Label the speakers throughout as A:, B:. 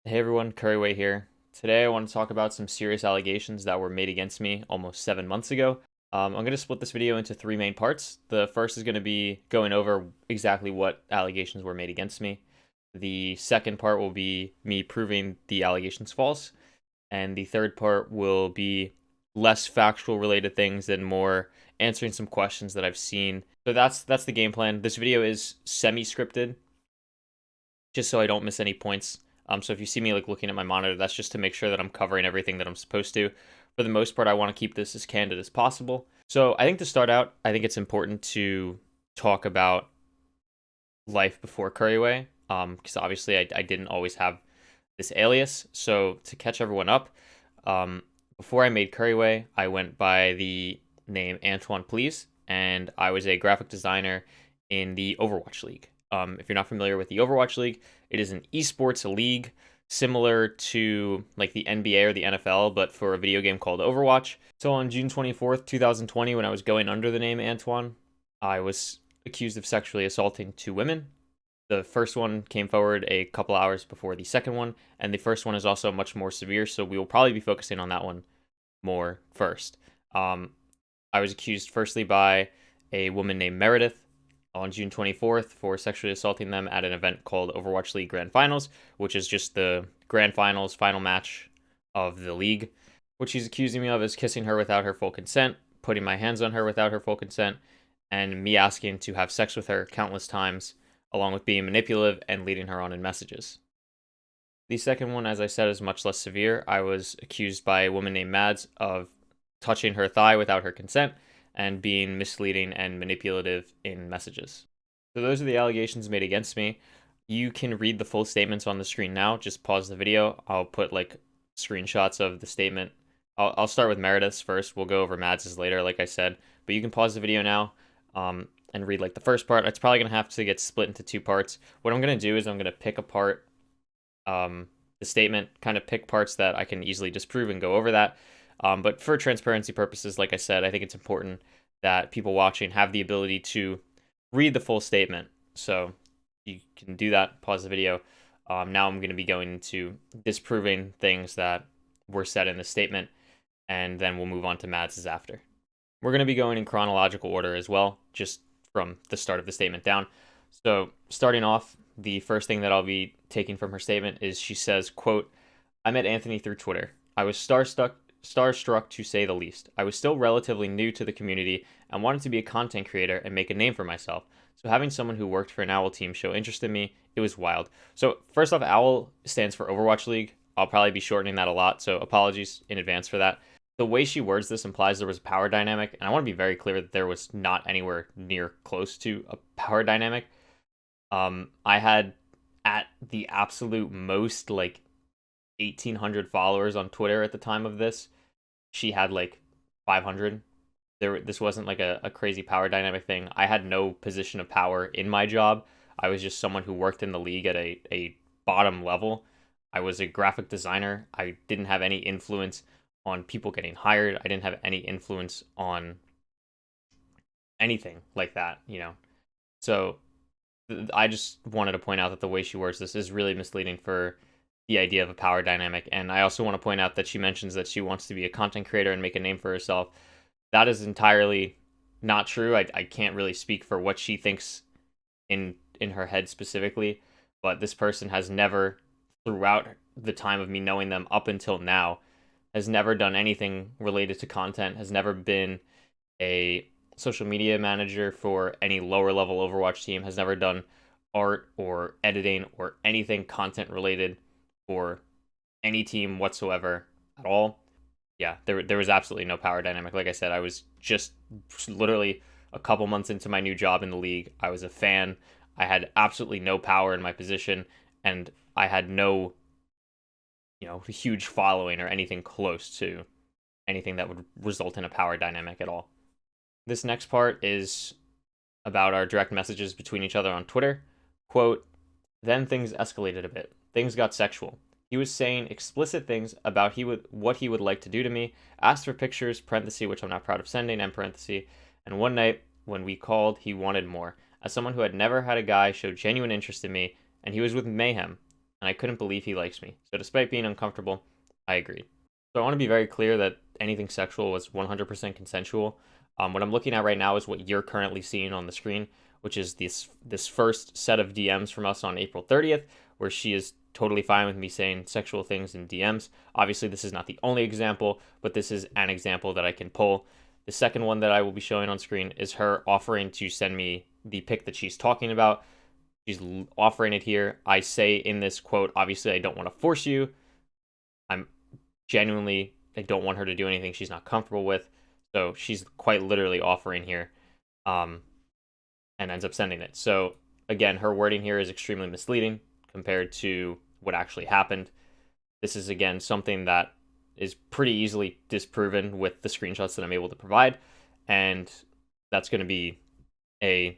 A: Hey everyone, Curryway here. Today I want to talk about some serious allegations that were made against me almost 7 months ago. I'm going to split this video into three main parts. The first is going to be going over exactly what allegations were made against me. The second part will be me proving the allegations false. And the third part will be less factual related things and more answering some questions that I've seen. So that's the game plan. This video is semi-scripted, just so I don't miss any points. So if you see me like looking at my monitor, that's just to make sure that I'm covering everything that I'm supposed to. For the most part, I want to keep this as candid as possible. So I think to start out, I think it's important to talk about life before Curryway, because obviously I didn't always have this alias. So to catch everyone up, before I made Curryway, I went by the name Antoine Please, and I was a graphic designer in the Overwatch League. If you're not familiar with the Overwatch League, it is an esports league similar to like the NBA or the NFL, but for a video game called Overwatch. So on June 24th, 2020, when I was going under the name Antoine, I was accused of sexually assaulting two women. The first one came forward a couple hours before the second one, and the first one is also much more severe, so we will probably be focusing on that one more first. I was accused firstly by a woman named Meredith on June 24th for sexually assaulting them at an event called Overwatch League Grand Finals, which is just the Grand Finals final match of the league. What she's accusing me of is kissing her without her full consent, putting my hands on her without her full consent, and me asking to have sex with her countless times, along with being manipulative and leading her on in messages. The second one, as I said, is much less severe. I was accused by a woman named Mads of touching her thigh without her consent and being misleading and manipulative in messages. So those are the allegations made against me. You can read the full statements on the screen now. Just pause the video. I'll put like screenshots of the statement. I'll start with Meredith's first. We'll go over Mads's later, like I said. But you can pause the video now and read like the first part. It's probably going to have to get split into two parts. What I'm going to do is I'm going to pick apart the statement, kind of pick parts that I can easily disprove and go over that. But for transparency purposes, like I said, I think it's important that people watching have the ability to read the full statement. So you can do that, pause the video. Now I'm going to be going into disproving things that were said in the statement, and then we'll move on to Mads's after. We're going to be going in chronological order as well, just from the start of the statement down. So starting off, the first thing that I'll be taking from her statement is she says, quote, "I met Anthony through Twitter. I was starstruck to say the least. I was still relatively new to the community and wanted to be a content creator and make a name for myself. So having someone who worked for an OWL team show interest in me, it was wild." So first off, OWL stands for Overwatch League. I'll probably be shortening that a lot, so apologies in advance for that. The way she words this implies there was a power dynamic, and I want to be very clear that there was not anywhere near close to a power dynamic. I had at the absolute most like 1,800 followers on Twitter at the time of this. She had like 500. This wasn't like a crazy power dynamic thing. I had no position of power in my job. I was just someone who worked in the league at a bottom level. I was a graphic designer. I didn't have any influence on people getting hired. I didn't have any influence on anything like that, you know. So I just wanted to point out that the way she words this is really misleading for the idea of a power dynamic. And I also want to point out that she mentions that she wants to be a content creator and make a name for herself. That is entirely not true. I can't really speak for what she thinks in her head specifically, but this person has never, throughout the time of me knowing them up until now, has never done anything related to content, has never been a social media manager for any lower level Overwatch team, has never done art or editing or anything content related for any team whatsoever at all. Yeah, there was absolutely no power dynamic. Like I said, I was just literally a couple months into my new job in the league. I was a fan. I had absolutely no power in my position, and I had no, huge following or anything close to anything that would result in a power dynamic at all. This next part is about our direct messages between each other on Twitter. Quote, "Then things escalated a bit. Things got sexual. He was saying explicit things about what he would like to do to me, asked for pictures, parenthesis, which I'm not proud of sending, end parenthesis, and one night when we called, he wanted more. As someone who had never had a guy show genuine interest in me, and he was with Mayhem, and I couldn't believe he likes me. So despite being uncomfortable, I agreed. So I want to be very clear that anything sexual was 100% consensual. What I'm looking at right now is what you're currently seeing on the screen, which is this first set of DMs from us on April 30th, where she is totally fine with me saying sexual things in DMs. Obviously, this is not the only example, but this is an example that I can pull. The second one that I will be showing on screen is her offering to send me the pic that she's talking about. She's offering it here. I say in this quote, obviously, I don't want to force you. I'm genuinely, I don't want her to do anything she's not comfortable with. So she's quite literally offering here, and ends up sending it. So again, her wording here is extremely misleading compared to what actually happened. This is, again, something that is pretty easily disproven with the screenshots that I'm able to provide. And that's going to be a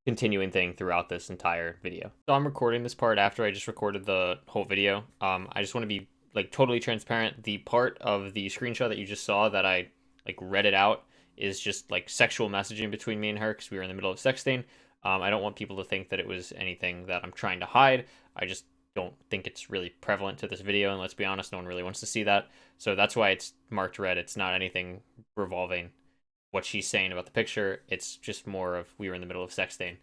A: continuing thing throughout this entire video. So I'm recording this part after I just recorded the whole video. I just want to be like totally transparent. The part of the screenshot that you just saw that I like read it out is just like sexual messaging between me and her because we were in the middle of sexting. I don't want people to think that it was anything that I'm trying to hide. I just don't think it's really prevalent to this video, and let's be honest, no one really wants to see that. So that's why it's marked red. It's not anything revolving what she's saying about the picture. It's just more of we were in the middle of sexting,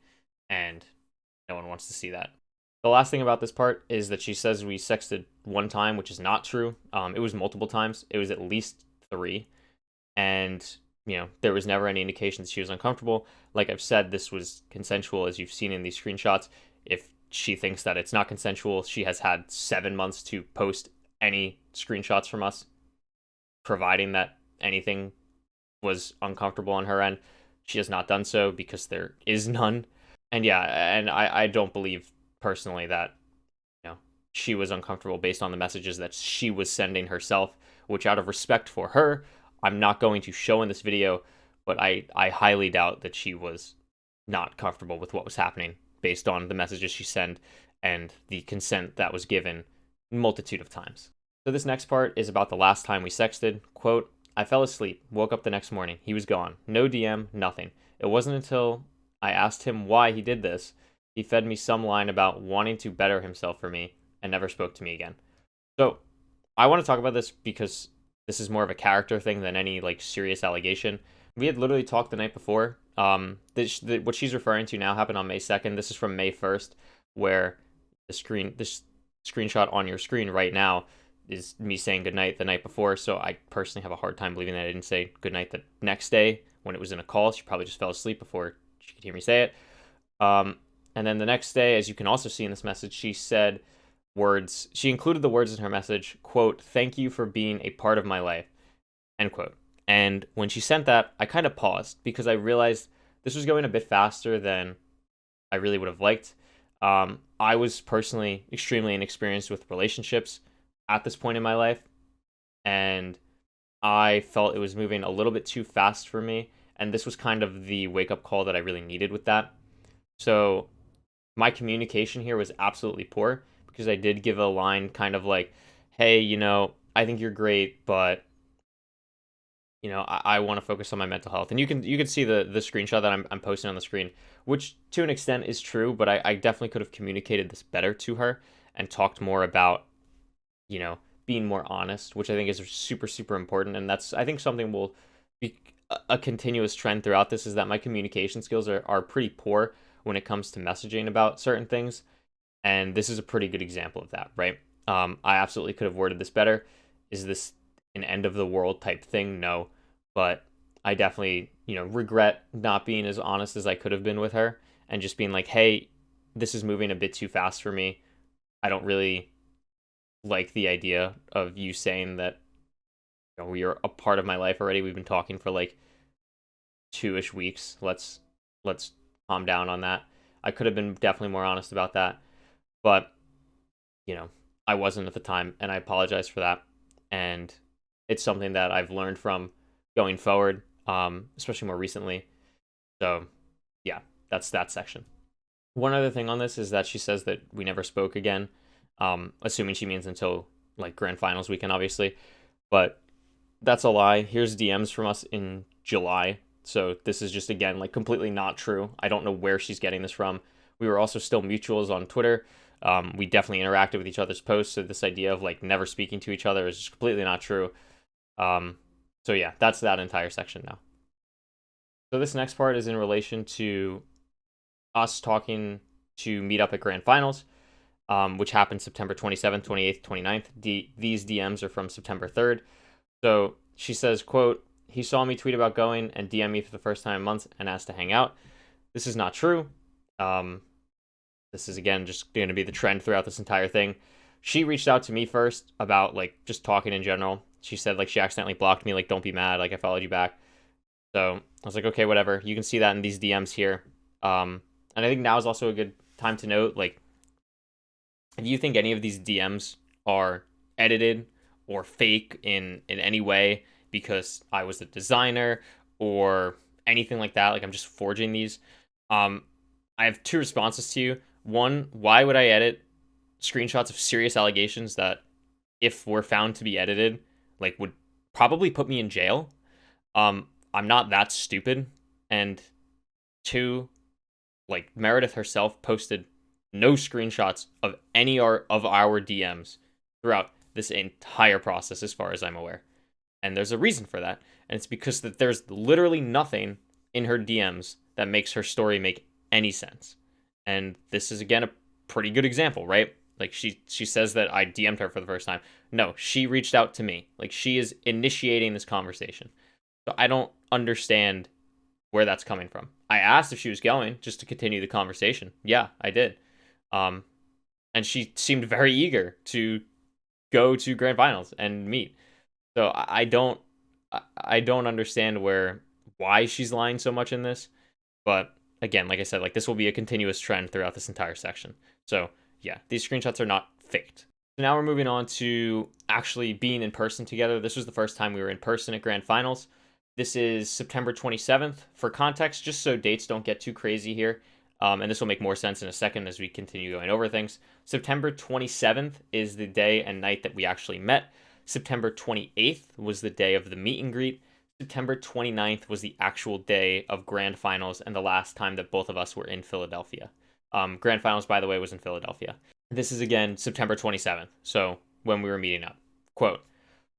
A: and no one wants to see that. The last thing about this part is that she says we sexted one time, which is not true. It was multiple times. It was at least 3. And, there was never any indication that she was uncomfortable. Like I've said, this was consensual, as you've seen in these screenshots. If she thinks that it's not consensual, she has had 7 months to post any screenshots from us, providing that anything was uncomfortable on her end. She has not done so because there is none. And yeah, and I don't believe personally that she was uncomfortable based on the messages that she was sending herself, which out of respect for her, I'm not going to show in this video, but I highly doubt that she was not comfortable with what was happening based on the messages she sent and the consent that was given multitude of times. So this next part is about the last time we sexted. Quote, I fell asleep, woke up the next morning. He was gone. No DM, nothing. It wasn't until I asked him why he did this. He fed me some line about wanting to better himself for me and never spoke to me again. So I want to talk about this because this is more of a character thing than any like serious allegation. We had literally talked the night before. What she's referring to now happened on May 2nd. This is from May 1st, where this screenshot on your screen right now is me saying goodnight the night before. So I personally have a hard time believing that I didn't say goodnight the next day when it was in a call. She probably just fell asleep before she could hear me say it. And then the next day, as you can also see in this message, she said words. She included the words in her message, quote, thank you for being a part of my life, end quote. And when she sent that, I kind of paused because I realized this was going a bit faster than I really would have liked. I was personally extremely inexperienced with relationships at this point in my life, and I felt it was moving a little bit too fast for me, and this was kind of the wake-up call that I really needed with that. So my communication here was absolutely poor because I did give a line kind of like, hey, I think you're great, but I want to focus on my mental health. And you can see the screenshot that I'm posting on the screen, which to an extent is true, but I definitely could have communicated this better to her and talked more about, being more honest, which I think is super, super important. And that's, I think, something will be a continuous trend throughout this, is that my communication skills are pretty poor when it comes to messaging about certain things. And this is a pretty good example of that, right? I absolutely could have worded this better. Is this an end of the world type thing? No, but I definitely, regret not being as honest as I could have been with her and just being like, hey, this is moving a bit too fast for me. I don't really like the idea of you saying that you're a part of my life already. We've been talking for like 2-ish weeks. Let's calm down on that. I could have been definitely more honest about that, but I wasn't at the time, and I apologize for that. And it's something that I've learned from going forward, especially more recently. So yeah, that's that section. One other thing on this is that she says that we never spoke again, assuming she means until like grand finals weekend, obviously, but that's a lie. Here's DMs from us in July. So this is just, again, like completely not true. I don't know where she's getting this from. We were also still mutuals on Twitter. We definitely interacted with each other's posts, so this idea of like never speaking to each other is just completely not true. So yeah, that's that entire section now. So this next part is in relation to us talking to meet up at grand finals, which happened September 27th, 28th, 29th. These DMs are from September 3rd. So she says, quote, "He saw me tweet about going and DM me for the first time in months and asked to hang out." This is not true. This is, again, just going to be the trend throughout this entire thing. She reached out to me first about, like, just talking in general. She said, like, she accidentally blocked me, like, don't be mad, like, I followed you back. So I was like, okay, whatever. You can see that in these DMs here. And I think now is also a good time to note, like, if you think any of these DMs are edited or fake in any way because I was the designer or anything like that, like I'm just forging these, I have two responses to you. One, why would I edit screenshots of serious allegations that, if were found to be edited, like would probably put me in jail? I'm not that stupid. And two, like Meredith herself posted no screenshots of any of our DMs throughout this entire process, as far as I'm aware. And there's a reason for that. And it's because that there's literally nothing in her DMs that makes her story make any sense. And this is, again, a pretty good example, right? Like, she says that I DM'd her for the first time. No, she reached out to me. Like, she is initiating this conversation. So I don't understand where that's coming from. I asked if she was going just to continue the conversation. Yeah, I did. And she seemed very eager to go to grand finals and meet. So I don't understand why she's lying so much in this. But again, like I said, like this will be a continuous trend throughout this entire section. So yeah, these screenshots are not faked. So now we're moving on to actually being in person together. This was the first time we were in person at grand finals. This is September 27th. For context, just so dates don't get too crazy here, and this will make more sense in a second as we continue going over things. September 27th is the day and night that we actually met. September 28th was the day of the meet and greet. September 29th was the actual day of grand finals and the last time that both of us were in Philadelphia. Grand finals, by the way, was in Philadelphia. This is, again, September 27th, so when we were meeting up. Quote,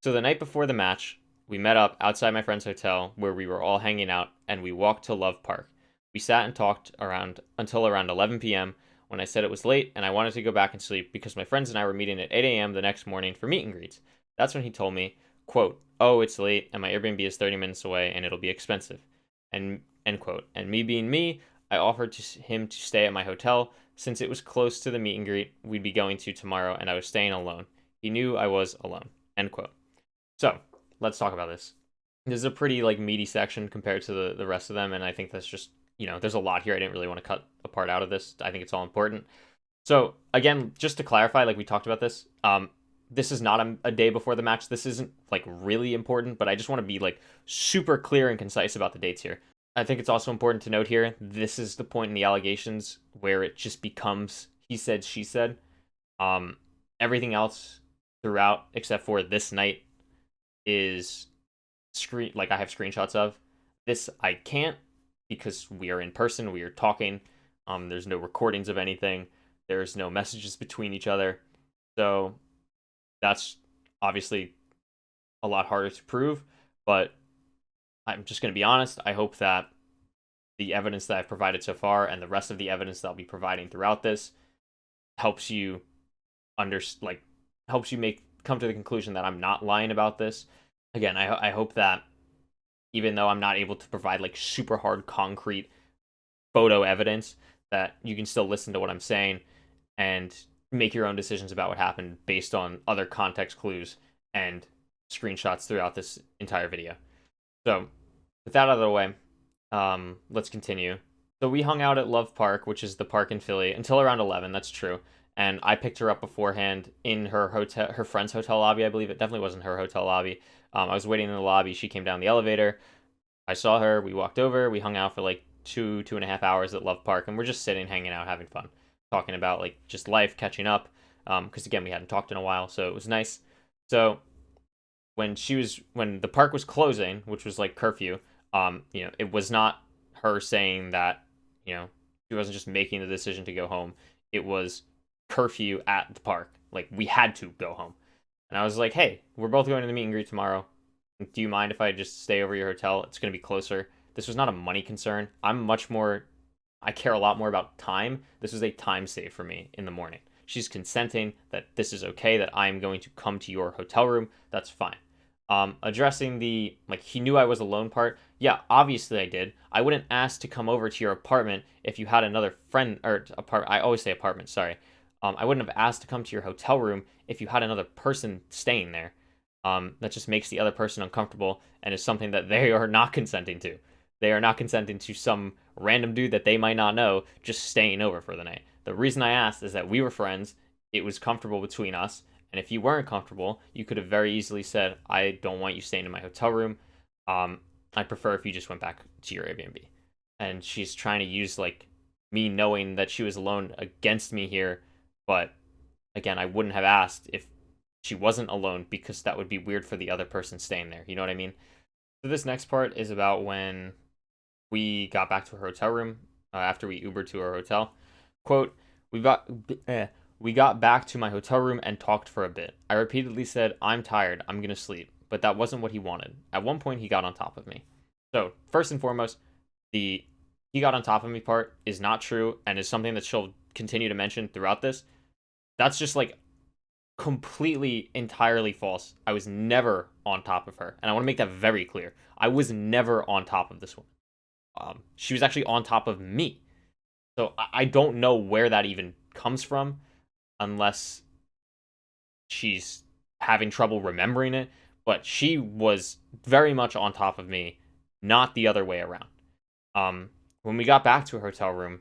A: "So the night before the match, we met up outside my friend's hotel where we were all hanging out, and we walked to Love Park. We sat and talked until around 11 p.m. when I said it was late and I wanted to go back and sleep because my friends and I were meeting at 8 a.m. the next morning for meet and greets. That's when he told me, quote, 'Oh, it's late and my Airbnb is 30 minutes away and it'll be expensive.' And end quote. And me being me, I offered him to stay at my hotel since it was close to the meet and greet we'd be going to tomorrow and I was staying alone. He knew I was alone." End quote. So let's talk about this. This is a pretty like meaty section compared to the rest of them, and I think that's just, there's a lot here I didn't really want to cut apart out of this. I think it's all important. So again, just to clarify, like we talked about this, this is not a day before the match. This isn't like really important, but I just want to be like super clear and concise about the dates here. I think it's also important to note here, this is the point in the allegations where it just becomes he said, she said. Everything else throughout, except for this night, is I have screenshots of. This I can't, because we are in person, we are talking. There's no recordings of anything. There's no messages between each other. So that's obviously a lot harder to prove, but I'm just going to be honest. I hope that the evidence that I've provided so far and the rest of the evidence that I'll be providing throughout this helps you come to the conclusion that I'm not lying about this. Again, I hope that even though I'm not able to provide like super hard concrete photo evidence, that you can still listen to what I'm saying and make your own decisions about what happened based on other context clues and screenshots throughout this entire video. So with that out of the way, let's continue. So we hung out at Love Park, which is the park in Philly, until around 11. That's true. And I picked her up beforehand in her friend's hotel lobby. I believe it definitely wasn't her hotel lobby. I was waiting in the lobby. She came down the elevator. I saw her. We walked over. We hung out for like 2.5 hours at Love Park, and we're just sitting, hanging out, having fun, talking about like just life, catching up. Because again, we hadn't talked in a while, so it was nice. So when the park was closing, which was like curfew, it was not her saying that, she wasn't just making the decision to go home. It was curfew at the park. Like, we had to go home. And I was like, hey, we're both going to the meet and greet tomorrow. Do you mind if I just stay over your hotel? It's going to be closer. This was not a money concern. I care a lot more about time. This was a time save for me in the morning. She's consenting that this is okay, that I am going to come to your hotel room. That's fine. Addressing the, like, he knew I was alone part. Yeah, obviously I did. I wouldn't ask to come over to your apartment if you had another friend, or apartment. I always say apartment, sorry. I wouldn't have asked to come to your hotel room if you had another person staying there. That just makes the other person uncomfortable and is something that they are not consenting to. They are not consenting to some random dude that they might not know just staying over for the night. The reason I asked is that we were friends, it was comfortable between us, and if you weren't comfortable, you could have very easily said, I don't want you staying in my hotel room. I prefer if you just went back to your Airbnb. And she's trying to use, like, me knowing that she was alone against me here, but again, I wouldn't have asked if she wasn't alone because that would be weird for the other person staying there. You know what I mean? So this next part is about when we got back to her hotel room after we Ubered to our hotel. Quote, we got back to my hotel room and talked for a bit. I repeatedly said, I'm tired, I'm gonna sleep. But that wasn't what he wanted. At one point, he got on top of me. So, first and foremost, the he got on top of me part is not true and is something that she'll continue to mention throughout this. That's just, like, completely, entirely false. I was never on top of her. And I want to make that very clear. I was never on top of this woman. She was actually on top of me. So I don't know where that even comes from, unless she's having trouble remembering it. But she was very much on top of me, not the other way around. When we got back to her hotel room,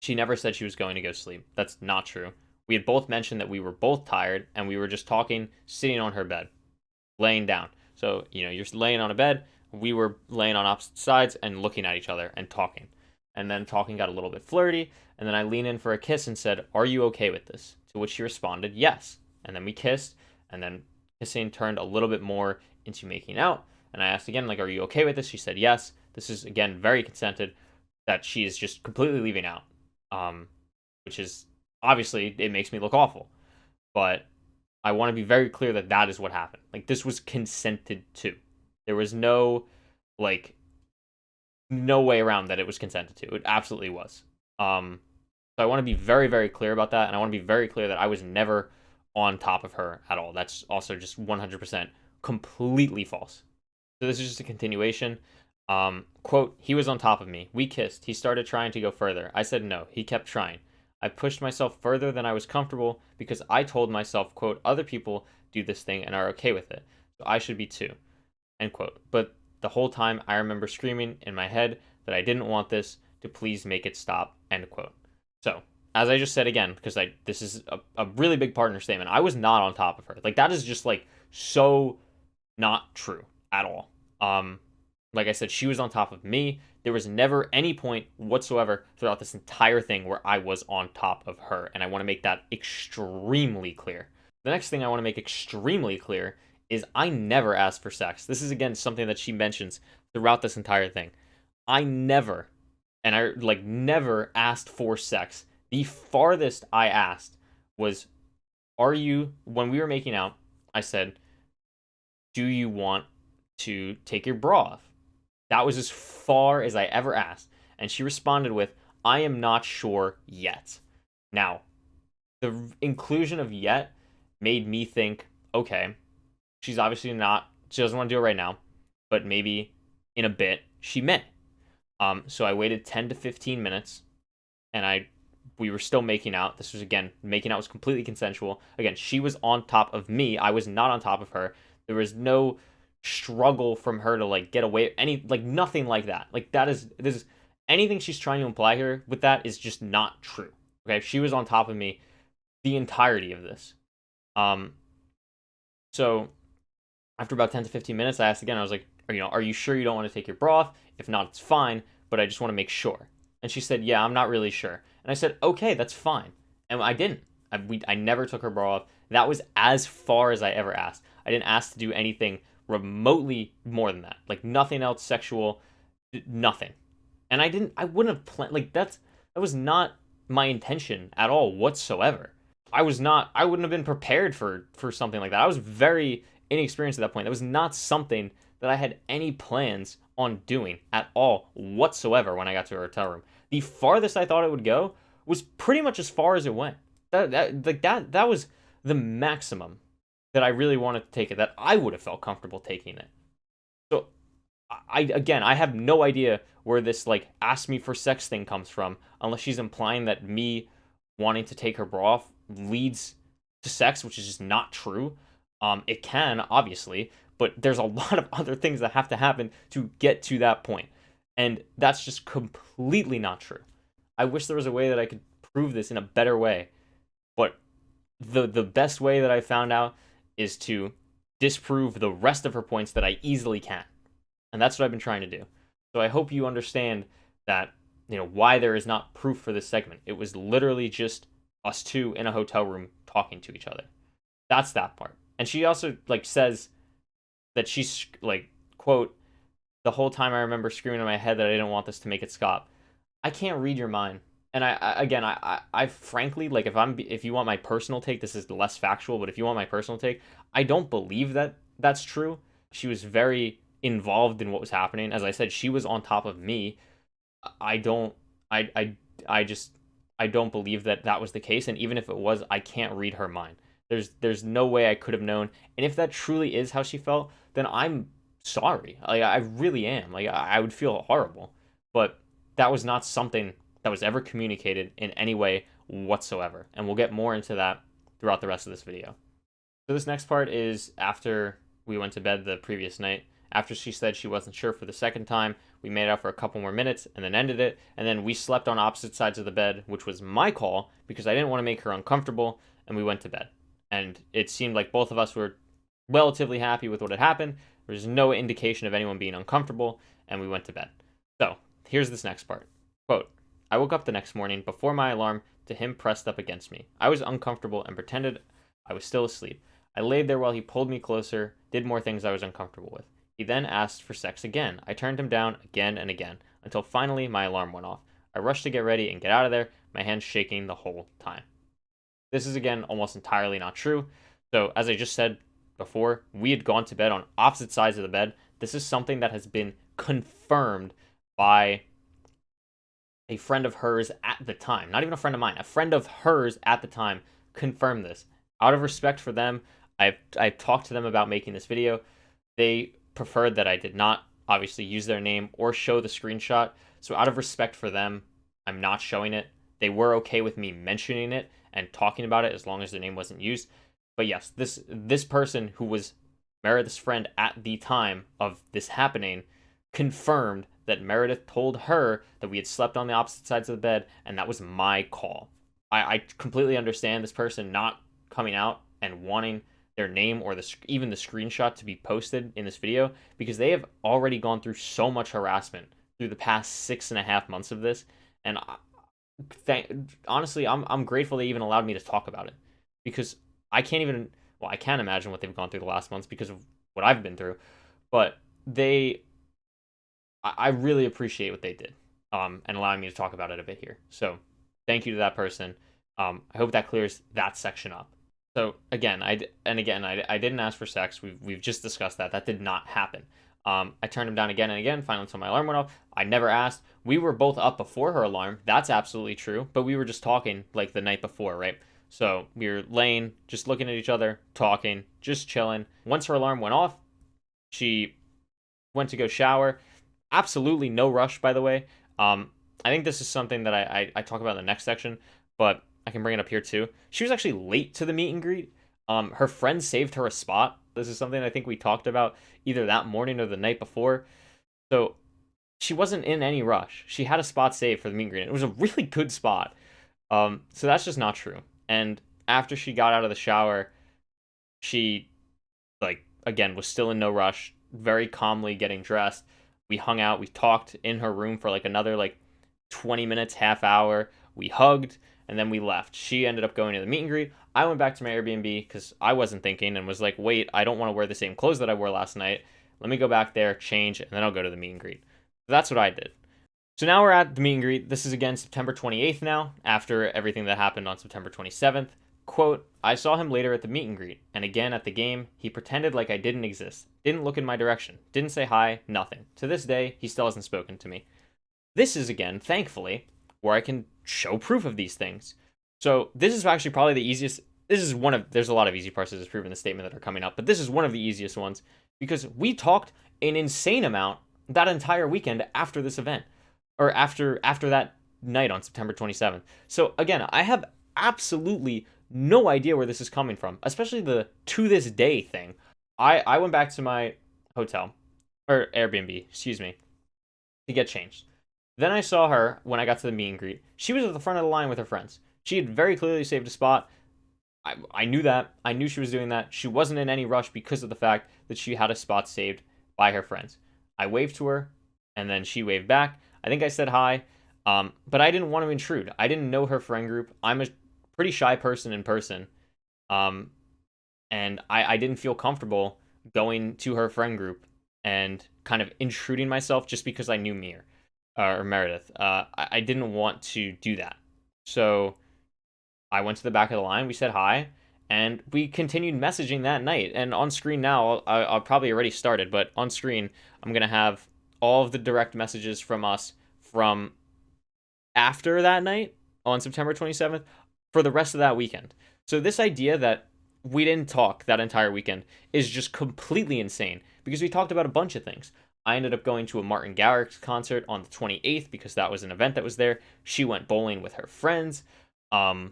A: she never said she was going to go sleep. That's not true. We had both mentioned that we were both tired, and we were just talking, sitting on her bed, laying down. So, you're laying on a bed, we were laying on opposite sides and looking at each other and talking. And then talking got a little bit flirty, and then I leaned in for a kiss and said, are you okay with this? To which she responded, yes. And then we kissed, and then kissing turned a little bit more into making out. And I asked again, like, are you okay with this? She said, yes. This is, again, very consented, that she is just completely leaving out, which is, obviously, it makes me look awful. But I want to be very clear that that is what happened. Like, this was consented to. There was no way around that it was consented to. It absolutely was. So I want to be very, very clear about that, and I want to be very clear that I was never on top of her at all. That's also just 100% completely false. So this is just a continuation. Quote, he was on top of me. We kissed. He started trying to go further. I said no. He kept trying. I pushed myself further than I was comfortable because I told myself, quote, other people do this thing and are okay with it, so I should be too, end quote. But the whole time I remember screaming in my head that I didn't want this, to please make it stop, end quote. So, as I just said again, because this is a really big partner statement, I was not on top of her. Like, that is just, like, so not true at all. Like I said, she was on top of me. There was never any point whatsoever throughout this entire thing where I was on top of her, and I want to make that extremely clear. The next thing I want to make extremely clear is I never asked for sex. This is, again, something that she mentions throughout this entire thing. I never asked for sex. The farthest I asked was, when we were making out, I said, do you want to take your bra off? That was as far as I ever asked. And she responded with, I am not sure yet. Now, the inclusion of yet made me think, okay, she doesn't want to do it right now, but maybe in a bit she may. So I waited 10 to 15 minutes, and we were still making out. This was, again, making out was completely consensual. Again, she was on top of me. I was not on top of her. There was no struggle from her to, like, get away, nothing like that. Like, this is anything she's trying to imply here with that is just not true. Okay, she was on top of me the entirety of this. So after about 10 to 15 minutes, I asked again. I was like, are you sure you don't want to take your bra off? If not, it's fine, but I just want to make sure. And she said, yeah, I'm not really sure. And I said, okay, that's fine. And I didn't. I never took her bra off. That was as far as I ever asked. I didn't ask to do anything remotely more than that. Like, nothing else sexual, nothing. And I wouldn't have planned, like, that was not my intention at all whatsoever. I wouldn't have been prepared for something like that. I was very inexperienced at that point. That was not something that I had any plans on doing at all whatsoever when I got to a hotel room. The farthest I thought it would go was pretty much as far as it went. That was the maximum that I really wanted to take it, that I would have felt comfortable taking it. So I have no idea where this like ask me for sex thing comes from, unless she's implying that me wanting to take her bra off leads to sex, which is just not true. It can, obviously, but there's a lot of other things that have to happen to get to that point. And that's just completely not true. I wish there was a way that I could prove this in a better way. But the best way that I found out is to disprove the rest of her points that I easily can. And that's what I've been trying to do. So I hope you understand that, why there is not proof for this segment. It was literally just us two in a hotel room talking to each other. That's that part. And she also like says that she's like, quote, the whole time I remember screaming in my head that I didn't want this to make it stop. I can't read your mind. And I frankly, like, if you want my personal take, this is less factual, but if you want my personal take, I don't believe that that's true. She was very involved in what was happening. As I said, she was on top of me. I don't believe that that was the case. And even if it was, I can't read her mind. There's no way I could have known. And if that truly is how she felt, then I'm sorry. Like, I really am. Like, I would feel horrible. But that was not something that was ever communicated in any way whatsoever. And we'll get more into that throughout the rest of this video. So this next part is after we went to bed the previous night. After she said she wasn't sure for the second time, we made out for a couple more minutes and then ended it. And then we slept on opposite sides of the bed, which was my call because I didn't want to make her uncomfortable, and we went to bed. And it seemed like both of us were relatively happy with what had happened. There was no indication of anyone being uncomfortable, and we went to bed. So here's this next part. Quote, I woke up the next morning before my alarm to him pressed up against me. I was uncomfortable and pretended I was still asleep. I laid there while he pulled me closer, did more things I was uncomfortable with. He then asked for sex again. I turned him down again and again, until finally my alarm went off. I rushed to get ready and get out of there, my hands shaking the whole time. This is, again, almost entirely not true. So, as I just said before, we had gone to bed on opposite sides of the bed. This is something that has been confirmed by a friend of hers at the time. Not even a friend of mine. A friend of hers at the time confirmed this. Out of respect for them, I've talked to them about making this video. They preferred that I did not obviously use their name or show the screenshot. So out of respect for them, I'm not showing it. They were okay with me mentioning it and talking about it as long as their name wasn't used. But yes, this person who was Meredith's friend at the time of this happening confirmed that Meredith told her that we had slept on the opposite sides of the bed, and that was my call. I completely understand this person not coming out and wanting their name or even the screenshot to be posted in this video, because they have already gone through so much harassment through the past 6.5 months of this. And honestly, I'm grateful they even allowed me to talk about it, because I can't imagine what they've gone through the last months because of what I've been through. But I really appreciate what they did, and allowing me to talk about it a bit here. So thank you to that person. I hope that clears that section up. So again, I didn't ask for sex. We've just discussed that. That did not happen. I turned him down again and again, finally until my alarm went off. I never asked. We were both up before her alarm. That's absolutely true. But we were just talking like the night before, right? So we were laying, just looking at each other, talking, just chilling. Once her alarm went off, she went to go shower. Absolutely no rush, by the way. I think this is something that I talk about in the next section, but I can bring it up here too. She was actually late to the meet and greet. Her friend saved her a spot. This is something I think we talked about either that morning or the night before. So she wasn't in any rush. She had a spot saved for the meet and greet. It was a really good spot. So that's just not true. And after she got out of the shower, she, like, again, was still in no rush, very calmly getting dressed. We hung out. We talked in her room for like another 20 minutes, half hour. We hugged, and then we left. She ended up going to the meet and greet. I went back to my Airbnb because I wasn't thinking and was like, wait, I don't want to wear the same clothes that I wore last night. Let me go back there, change, and then I'll go to the meet and greet. So that's what I did. So now we're at the meet and greet. This is again September 28th now, after everything that happened on September 27th. Quote, I saw him later at the meet and greet, and again at the game. He pretended like I didn't exist, didn't look in my direction, didn't say hi, nothing. To this day, he still hasn't spoken to me. This is again, thankfully, where I can show proof of these things. So this is actually probably the easiest. This is one of, there's a lot of easy parts to disprove in the statement that are coming up, but this is one of the easiest ones because we talked an insane amount that entire weekend after this event, or after that night on September 27th. So again, I have absolutely no idea where this is coming from, especially the to this day thing. I went back to my hotel, or Airbnb, excuse me, to get changed. Then I saw her when I got to the meet and greet. She was at the front of the line with her friends. She had very clearly saved a spot. I knew that. I knew she was doing that. She wasn't in any rush because of the fact that she had a spot saved by her friends. I waved to her, and then she waved back. I think I said hi, but I didn't want to intrude. I didn't know her friend group. I'm a pretty shy person in person, and I didn't feel comfortable going to her friend group and kind of intruding myself just because I knew Mir or Meredith. I didn't want to do that. So I went to the back of the line. We said hi, and we continued messaging that night. And on screen now, I'll probably already started, but on screen, I'm going to have all of the direct messages from us from after that night on September 27th for the rest of that weekend. So this idea that we didn't talk that entire weekend is just completely insane because we talked about a bunch of things. I ended up going to a Martin Garrix concert on the 28th because that was an event that was there. She went bowling with her friends. And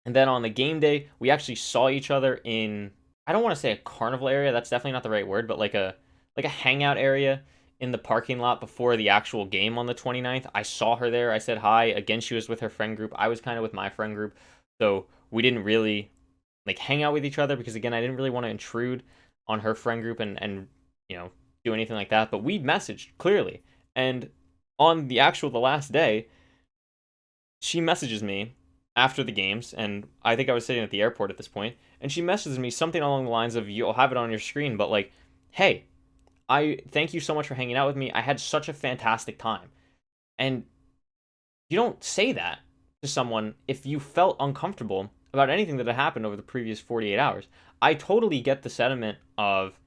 A: then on the game day, we actually saw each other in, I don't want to say a carnival area. That's definitely not the right word, but like a hangout area in the parking lot before the actual game on the 29th. I saw her there. I said hi. Again, she was with her friend group. I was kind of with my friend group. So we didn't really like hang out with each other because again, I didn't really want to intrude on her friend group and do anything like that. But we messaged clearly. And on the last day, she messages me after the games, and I think I was sitting at the airport at this point, and she messages me something along the lines of, you'll have it on your screen, but like, hey, I thank you so much for hanging out with me. I had such a fantastic time. And you don't say that to someone if you felt uncomfortable about anything that had happened over the previous 48 hours. I totally get the sentiment of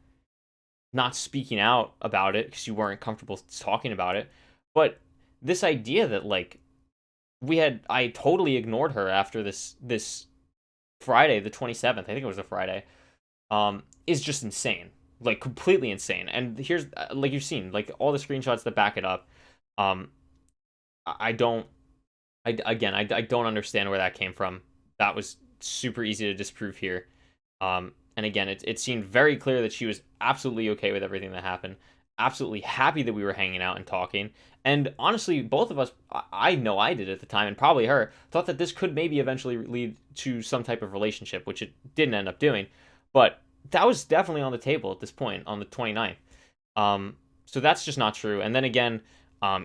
A: not speaking out about it because you weren't comfortable talking about it. But this idea that like I totally ignored her after this Friday, the 27th, I think it was a Friday, is just insane. Like completely insane. And here's like you've seen like all the screenshots that back it up. I don't understand where that came from. That was super easy to disprove here. And again, it seemed very clear that she was absolutely okay with everything that happened, absolutely happy that we were hanging out and talking. And honestly, both of us, I know I did at the time, and probably her, thought that this could maybe eventually lead to some type of relationship, which it didn't end up doing. But that was definitely on the table at this point on the 29th. So that's just not true. And then again,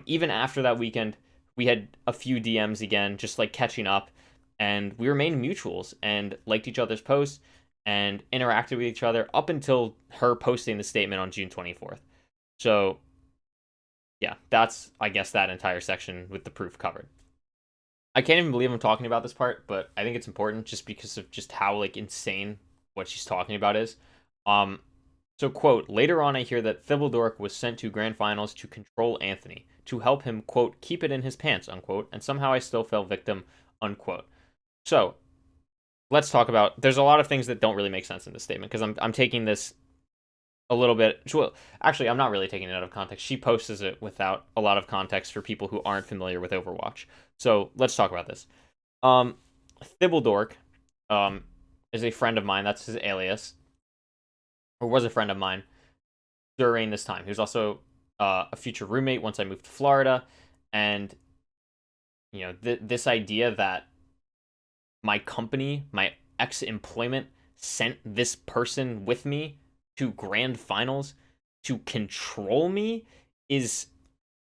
A: even after that weekend, we had a few DMs again, just like catching up, and we remained mutuals and liked each other's posts and interacted with each other up until her posting the statement on June 24th. So yeah, that's, I guess, that entire section with the proof covered. I can't even believe I'm talking about this part, but I think it's important just because of just how like insane what she's talking about is. So quote, later on I hear that Thibodeau was sent to grand finals to control Anthony, to help him, quote, keep it in his pants, unquote, and somehow I still fell victim, unquote. So let's talk about, there's a lot of things that don't really make sense in this statement because I'm taking this a little bit, well, actually, I'm not really taking it out of context. She posts it without a lot of context for people who aren't familiar with Overwatch. So let's talk about this. Thibodeau is a friend of mine. That's his alias, or was a friend of mine during this time. He was also a future roommate once I moved to Florida. And, this idea that my company, my ex-employment, sent this person with me to grand finals to control me is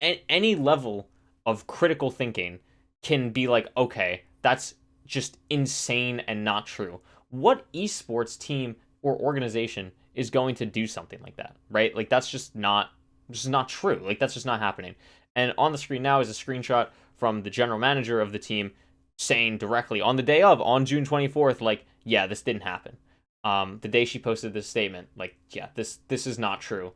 A: any level of critical thinking can be like, okay, that's just insane and not true. What esports team or organization is going to do something like that, right? Like that's just not true. Like that's just not happening. And on the screen now is a screenshot from the general manager of the team saying directly on the day of, on June 24th, like, yeah, this didn't happen. The day she posted this statement, like, yeah, this is not true.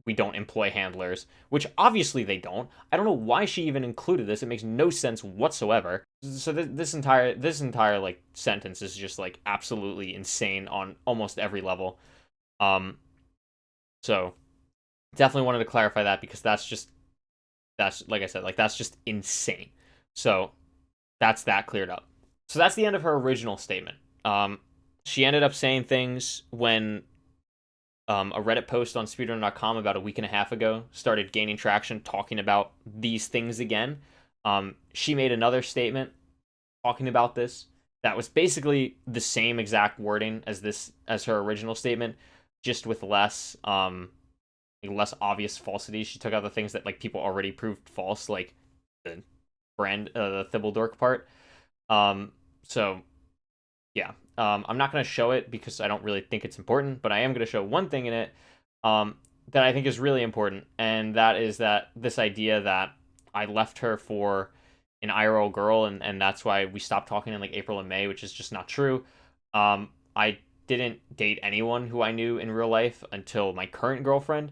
A: We don't employ handlers, which obviously they don't. I don't know why she even included this. It makes no sense whatsoever. So this entire like sentence is just like absolutely insane on almost every level. So definitely wanted to clarify that because that's like I said, like that's just insane. So that's that cleared up. So that's the end of her original statement. She ended up saying things when a Reddit post on speedrunner.com about a week and a half ago started gaining traction, talking about these things again. She made another statement talking about this that was basically the same exact wording as her original statement, just with less obvious falsities. She took out the things that like people already proved false, like the the Thibbledork part. So yeah, I'm not going to show it because I don't really think it's important, but I am going to show one thing in it that I think is really important, and that is that this idea that I left her for an IRL girl, and that's why we stopped talking in like April and May, which is just not true. I didn't date anyone who I knew in real life until my current girlfriend,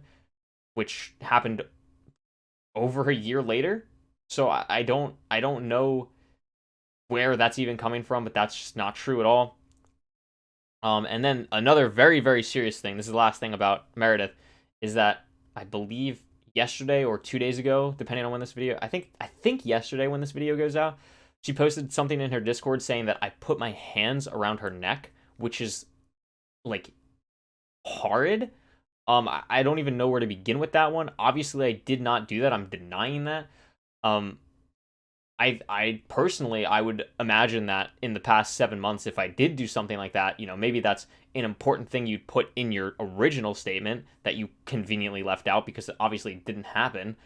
A: which happened over a year later. So I don't know where that's even coming from, but that's just not true at all. And then another very, very serious thing, this is the last thing about Meredith, is that I believe yesterday or 2 days ago, depending on when this video, I think yesterday when this video goes out, she posted something in her Discord saying that I put my hands around her neck, which is like horrid. I don't even know where to begin with that one. Obviously, I did not do that. I'm denying that. I personally, I would imagine that in the past 7 months, if I did do something like that, maybe that's an important thing you'd put in your original statement that you conveniently left out because it obviously didn't happen.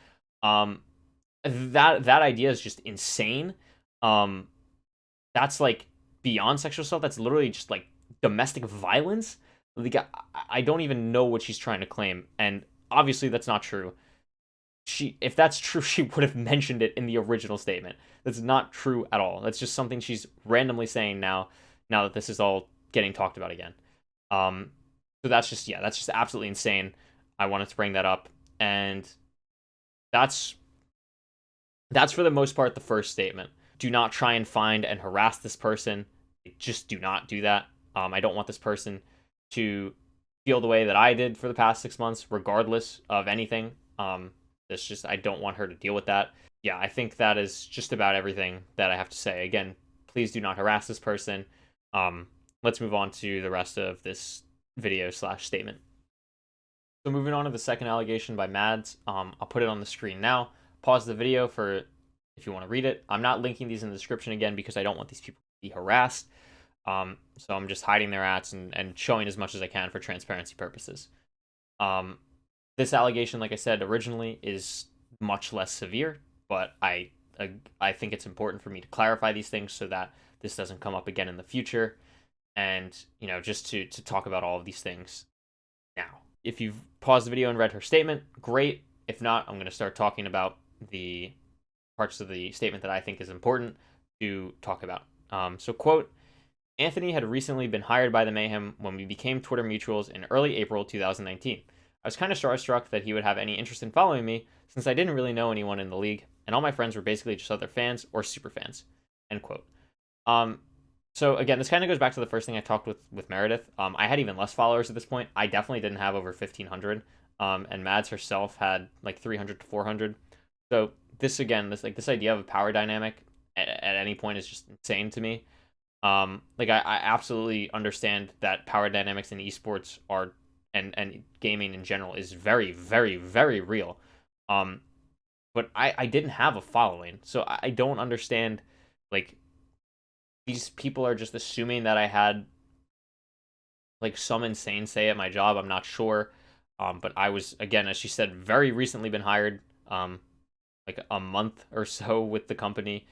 A: That idea is just insane. That's like beyond sexual assault. That's literally just like domestic violence. Like, I don't even know what she's trying to claim, and obviously that's not true. If that's true, she would have mentioned it in the original statement. That's not true at all. That's just something she's randomly saying now that this is all getting talked about again. So that's just absolutely insane. I wanted to bring that up, and that's for the most part the first statement. Do not try and find and harass this person. Just do not do that. I don't want this person to feel the way that I did for the past 6 months, regardless of anything. It's just, I don't want her to deal with that. Yeah, I think that is just about everything that I have to say. Again, please do not harass this person. Let's move on to the rest of this video / statement. So moving on to the second allegation by Mads. I'll put it on the screen now. Pause the video for if you want to read it. I'm not linking these in the description again because I don't want these people to be harassed. So I'm just hiding their ats and showing as much as I can for transparency purposes. This allegation, like I said originally, is much less severe, but I think it's important for me to clarify these things so that this doesn't come up again in the future, and just to talk about all of these things now. If you've paused the video and read her statement, great. If not, I'm going to start talking about the parts of the statement that I think is important to talk about. So quote, Anthony had recently been hired by the Mayhem when we became Twitter mutuals in early April 2019. I was kind of starstruck that he would have any interest in following me, since I didn't really know anyone in the league, and all my friends were basically just other fans or super fans. End quote. So again, this kind of goes back to the first thing I talked with Meredith. I had even less followers at this point. I definitely didn't have over 1,500, and Mads herself had like 300 to 400. So this idea of a power dynamic at any point is just insane to me. I absolutely understand that power dynamics in esports are and gaming in general is very, very, very real. But I didn't have a following, so I don't understand. Like, these people are just assuming that I had like some insane say at my job. I'm not sure. But I was, again, as she said, very recently been hired. Like a month or so with the company.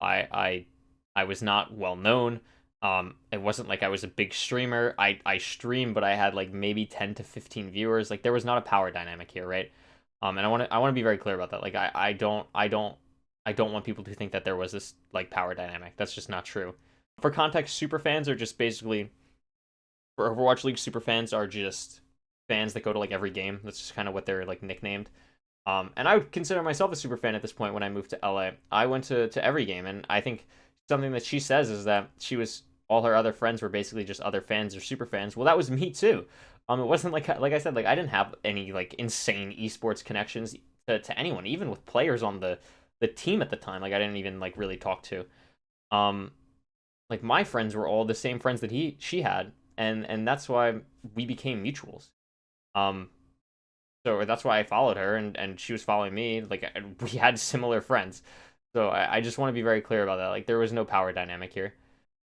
A: I was not well known. It wasn't like I was a big streamer. I streamed, but I had like maybe 10 to 15 viewers. Like, there was not a power dynamic here, right? And I want to be very clear about that. Like I don't want people to think that there was this like power dynamic. That's just not true. For context, super fans are just basically, for Overwatch League, super fans are just fans that go to like every game. That's just kind of what they're like nicknamed. And I would consider myself a super fan at this point. When I moved to LA, I went to every game, and I think something that she says is that all her other friends were basically just other fans or super fans. Well, that was me too. It wasn't like I said, like I didn't have any like insane esports connections to anyone, even with players on the team at the time. Like I didn't even like really talk to. Um, like my friends were all the same friends that she had, and that's why we became mutuals. Um, so that's why I followed her, and she was following me. Like we had similar friends. So I just want to be very clear about that. Like there was no power dynamic here.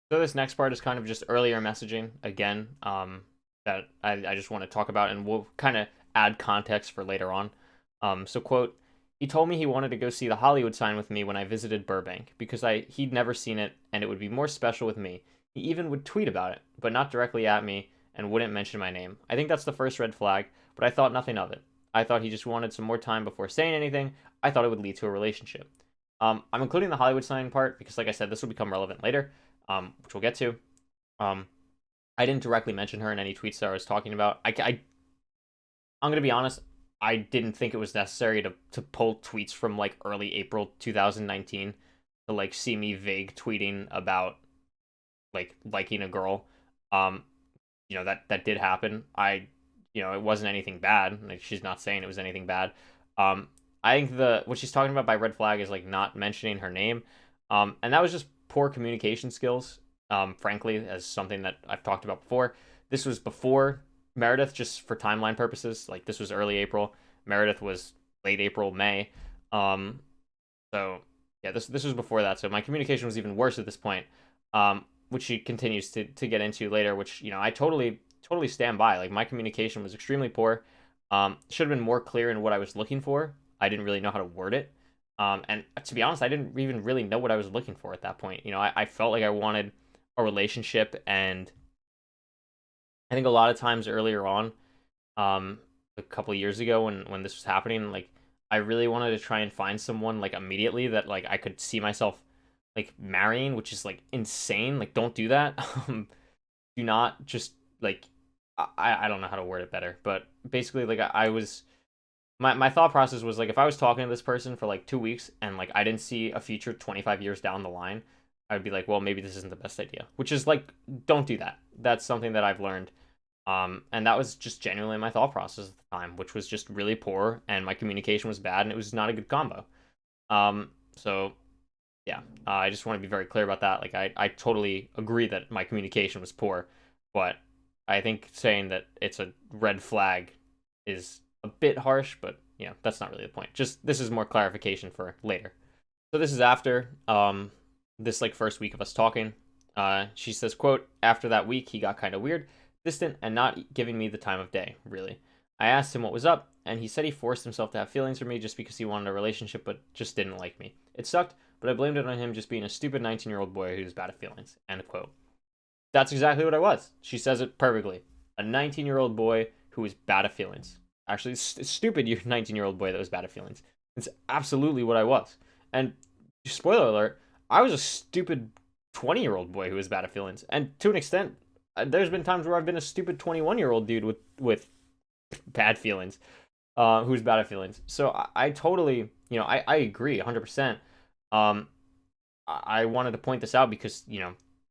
A: So this next part is kind of just earlier messaging again, that I just want to talk about, and we'll kind of add context for later on. So quote, he told me he wanted to go see the Hollywood sign with me when I visited Burbank because he'd never seen it and it would be more special with me. He even would tweet about it, but not directly at me and wouldn't mention my name. I think that's the first red flag, but I thought nothing of it. I thought he just wanted some more time before saying anything. I thought it would lead to a relationship. I'm including the Hollywood sign part because, like I said, this will become relevant later, which we'll get to. Um, I didn't directly mention her in any tweets that I was talking about. I'm gonna be honest. I didn't think it was necessary to pull tweets from like early April 2019 to like see me vague tweeting about like liking a girl. Um, that did happen. It wasn't anything bad. Like she's not saying it was anything bad. I think the what she's talking about by red flag is like not mentioning her name. And that was just poor communication skills. Frankly, as something that I've talked about before. This was before Meredith, just for timeline purposes. Like this was early April. Meredith was late April, May. Um, so yeah, this was before that. So my communication was even worse at this point. Which she continues to get into later. Which I totally stand by. Like my communication was extremely poor. Should have been more clear in what I was looking for. I didn't really know how to word it. And to be honest, I didn't even really know what I was looking for at that point. I felt like I wanted a relationship, and I think a lot of times earlier on, a couple of years ago when this was happening, like I really wanted to try and find someone like immediately that like I could see myself like marrying, which is like insane. Like don't do that. Do not just like I don't know how to word it better, but basically like I was my thought process was like if I was talking to this person for like 2 weeks and like I didn't see a future 25 years down the line, I would be like, well, maybe this isn't the best idea. Which is like, don't do that. That's something that I've learned. And that was just genuinely my thought process at the time, which was just really poor, and my communication was bad, and it was not a good combo. So yeah, I just want to be very clear about that. Like I totally agree that my communication was poor, but I think saying that it's a red flag is a bit harsh, but that's not really the point. Just this is more clarification for later. So this is after this like first week of us talking. She says, quote, after that week he got kind of weird, distant, and not giving me the time of day, really. I asked him what was up, and he said he forced himself to have feelings for me just because he wanted a relationship but just didn't like me. It sucked, but I blamed it on him just being a stupid 19-year-old boy who's bad at feelings. End quote. That's exactly what I was. She says it perfectly. A 19-year-old boy who was bad at feelings. Actually, stupid 19-year-old boy that was bad at feelings. It's absolutely what I was. And spoiler alert, I was a stupid 20-year-old boy who was bad at feelings. And to an extent, there's been times where I've been a stupid 21-year-old dude with bad feelings, who's bad at feelings. So I totally, I agree 100%. I wanted to point this out because,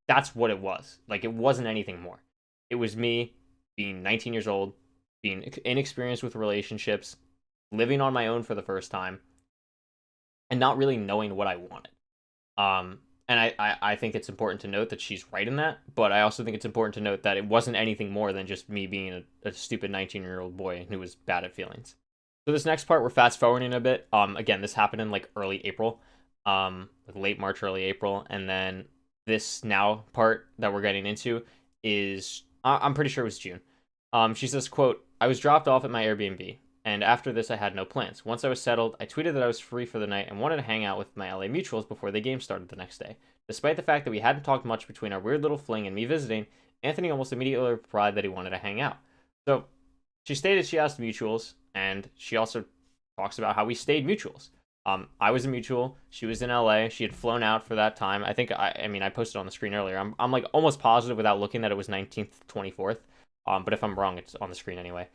A: that's what it was. Like, it wasn't anything more. It was me being 19 years old, being inexperienced with relationships, living on my own for the first time, and not really knowing what I wanted. And I think it's important to note that she's right in that, but I also think it's important to note that it wasn't anything more than just me being a stupid 19-year-old boy who was bad at feelings. So this next part, we're fast forwarding a bit. Again, this happened in like early April, like late March, early April, and then this now part that we're getting into is I'm pretty sure it was June. She says, quote, I was dropped off at my Airbnb, and after this I had no plans. Once I was settled, I tweeted that I was free for the night and wanted to hang out with my LA mutuals before the game started the next day. Despite the fact that we hadn't talked much between our weird little fling and me visiting, Anthony almost immediately replied that he wanted to hang out. So she stated she asked mutuals, and she also talks about how we stayed mutuals. I was a mutual. She was in LA. She had flown out for that time. I think I mean I posted on the screen earlier. I'm like almost positive without looking that it was 19th, 24th. But if I'm wrong, it's on the screen anyway,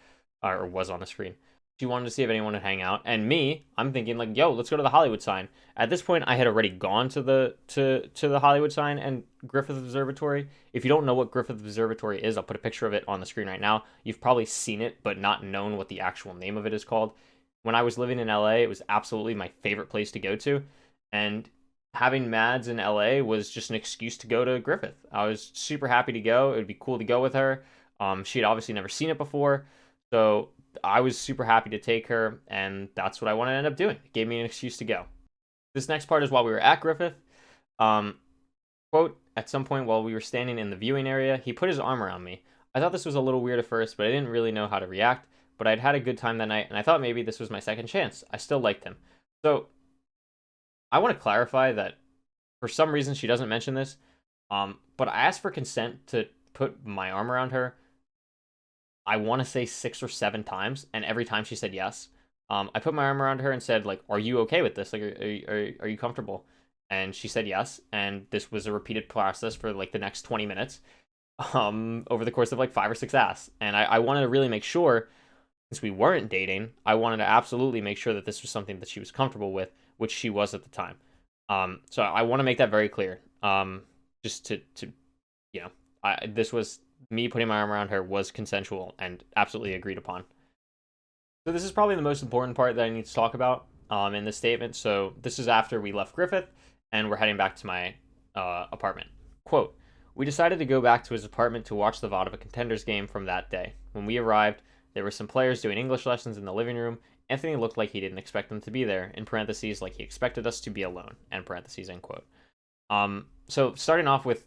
A: or was on the screen. She wanted to see if anyone would hang out, and me, I'm thinking like, yo, let's go to the Hollywood sign. At this point, I had already gone to the Hollywood sign and Griffith Observatory. If you don't know what Griffith Observatory is, I'll put a picture of it on the screen right now. You've probably seen it, but not known what the actual name of it is called. When I was living in LA, it was absolutely my favorite place to go to, and having Mads in LA was just an excuse to go to Griffith. I was super happy to go. It would be cool to go with her. She had obviously never seen it before, so I was super happy to take her, and that's what I wanted to end up doing. It gave me an excuse to go. This next part is while we were at Griffith. Quote, at some point while we were standing in the viewing area, he put his arm around me. I thought this was a little weird at first, but I didn't really know how to react. But I'd had a good time that night, and I thought maybe this was my second chance. I still liked him. So I want to clarify that for some reason she doesn't mention this, but I asked for consent to put my arm around her. I want to say 6 or 7 times, and every time she said yes. I put my arm around her and said, like, are you okay with this? Like, are you comfortable? And she said yes, and this was a repeated process for, like, the next 20 minutes over the course of, like, 5 or 6 asks. And I wanted to really make sure, since we weren't dating, I wanted to absolutely make sure that this was something that she was comfortable with, which she was at the time. So I want to make that very clear. Just to you know, this was me putting my arm around her was consensual and absolutely agreed upon. So this is probably the most important part that I need to talk about in this statement. So this is after we left Griffith and we're heading back to my apartment. Quote, we decided to go back to his apartment to watch the VOD of a Contenders game from that day. When we arrived, there were some players doing English lessons in the living room. Anthony looked like he didn't expect them to be there, in parentheses, like he expected us to be alone, end parentheses, end quote. So starting off with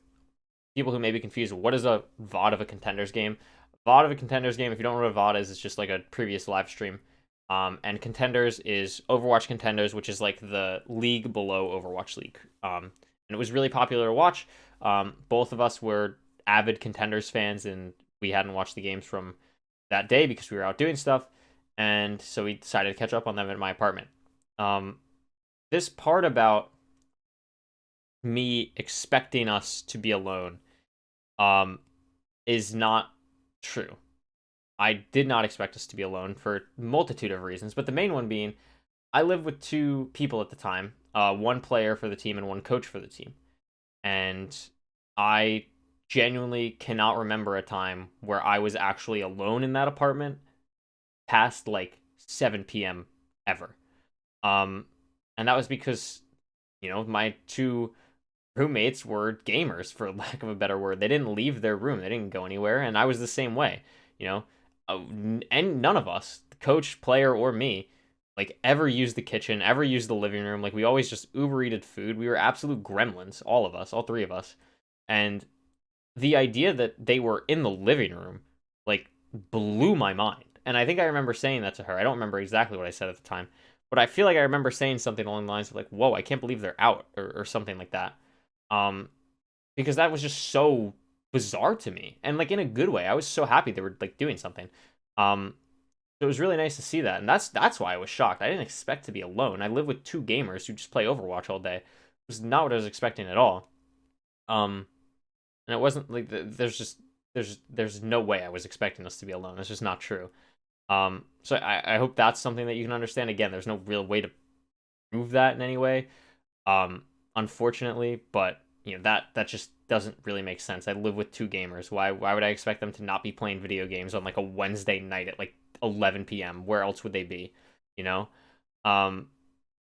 A: people who may be confused, what is a VOD of a Contenders game? VOD of a Contenders game, if you don't know what a VOD is, it's just like a previous live stream. And Contenders is Overwatch Contenders, which is like the league below Overwatch League. And it was really popular to watch. Both of us were avid Contenders fans, and we hadn't watched the games from that day because we were out doing stuff. And so we decided to catch up on them at my apartment. This part about me expecting us to be alone is not true. I did not expect us to be alone for a multitude of reasons, but the main one being I lived with 2 people at the time, 1 player for the team and 1 coach for the team. And I genuinely cannot remember a time where I was actually alone in that apartment past like 7 p.m. ever. And that was because, you know, my 2 roommates were gamers, for lack of a better word. They didn't leave their room. They didn't go anywhere. And I was the same way, you know, and none of us, the coach, player, or me, like ever used the kitchen, ever used the living room. Like we always just Uber eated food. We were absolute gremlins, all of us, all 3 of us. And the idea that they were in the living room, like, blew my mind. And I think I remember saying that to her. I don't remember exactly what I said at the time, but I feel like I remember saying something along the lines of like, whoa, I can't believe they're out, or something like that. Because that was just so bizarre to me, and like in a good way. I was so happy they were like doing something. So it was really nice to see that, and that's why I was shocked. I didn't expect to be alone. I live with 2 gamers who just play Overwatch all day. It was not what I was expecting at all. And it wasn't like there's no way I was expecting us to be alone. It's just not true. So I hope that's something that you can understand. Again, there's no real way to prove that in any way, unfortunately, but you know, that just doesn't really make sense. I live with 2 gamers. Why would I expect them to not be playing video games on like a Wednesday night at like 11 p.m.? Where else would they be? You know? So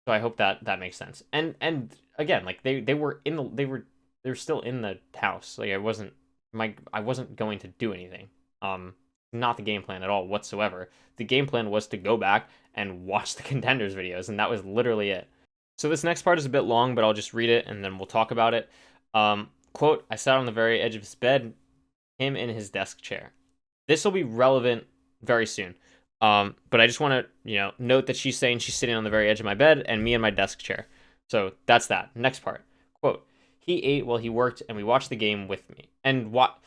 A: I hope that makes sense. And again, like they were still in the house. Like I wasn't going to do anything. Not the game plan at all whatsoever. The game plan was to go back and watch the Contenders videos, and that was literally it. So this next part is a bit long, but I'll just read it and then we'll talk about it. Quote, I sat on the very edge of his bed, him in his desk chair. This will be relevant very soon. But I just want to, note that she's saying she's sitting on the very edge of my bed and me in my desk chair. So that's that. Next part. Quote, he ate while he worked and we watched the game with me.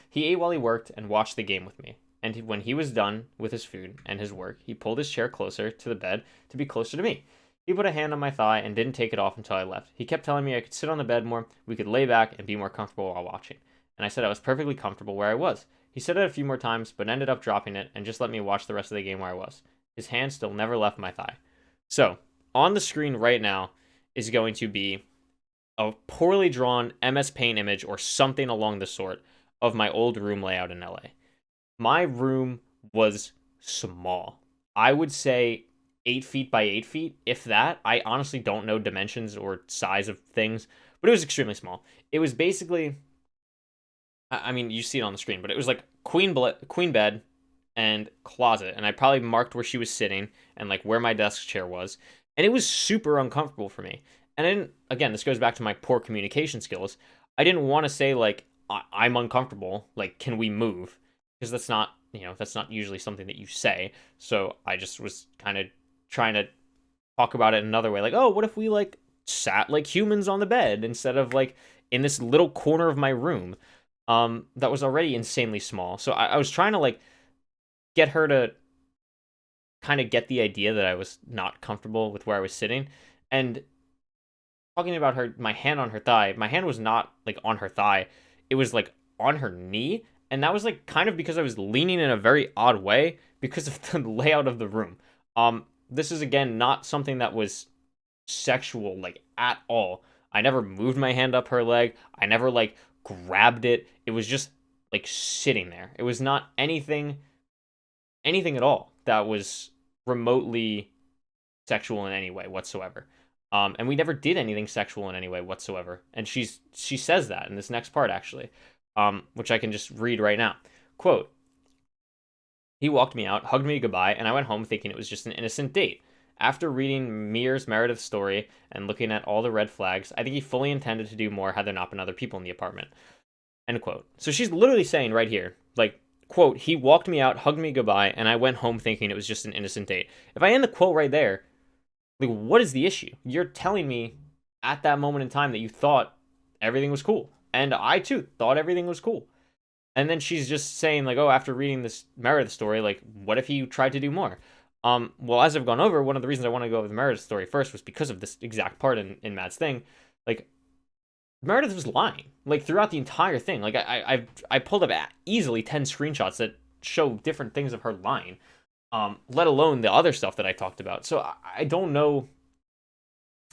A: He ate while he worked and watched the game with me. and when he was done with his food and his work, he pulled his chair closer to the bed to be closer to me. He put a hand on my thigh and didn't take it off until I left. He kept telling me I could sit on the bed more, we could lay back and be more comfortable while watching. And I said I was perfectly comfortable where I was. He said it a few more times, but ended up dropping it and just let me watch the rest of the game where I was. His hand still never left my thigh. So, on the screen right now is going to be a poorly drawn MS Paint image or something along the sort of my old room layout in LA. My room was small. I would say 8 feet by 8 feet, if that. I honestly don't know dimensions or size of things, but it was extremely small. It was basically, I mean, you see it on the screen, but it was like queen bed and closet, and I probably marked where she was sitting and like where my desk chair was, and it was super uncomfortable for me. And I didn't, again, this goes back to my poor communication skills. I didn't want to say like I'm uncomfortable, like can we move? Because that's not, that's not usually something that you say. So I just was kind of trying to talk about it another way, like, oh, what if we like sat like humans on the bed instead of like in this little corner of my room that was already insanely small. So I was trying to like get her to kind of get the idea that I was not comfortable with where I was sitting. And talking about my hand on her thigh, my hand was not like on her thigh, it was like on her knee. And that was like kind of because I was leaning in a very odd way because of the layout of the room. This is again not something that was sexual like at all. I never moved my hand up her leg. I never like grabbed it. It was just like sitting there. It was not anything at all that was remotely sexual in any way whatsoever. And we never did anything sexual in any way whatsoever. And she says that in this next part, actually, which I can just read right now. Quote, he walked me out, hugged me goodbye, and I went home thinking it was just an innocent date. After reading Meredith's story and looking at all the red flags, I think he fully intended to do more had there not been other people in the apartment. End quote. So she's literally saying right here, like, quote, he walked me out, hugged me goodbye, and I went home thinking it was just an innocent date. If I end the quote right there, like, what is the issue? You're telling me at that moment in time that you thought everything was cool. And I, too, thought everything was cool. And then she's just saying, like, oh, after reading this Meredith story, like, what if he tried to do more? Well, as I've gone over, one of the reasons I want to go over the Meredith story first was because of this exact part in Matt's thing. Like, Meredith was lying, like, throughout the entire thing. Like, I pulled up easily 10 screenshots that show different things of her lying. Let alone the other stuff that I talked about. So I don't know.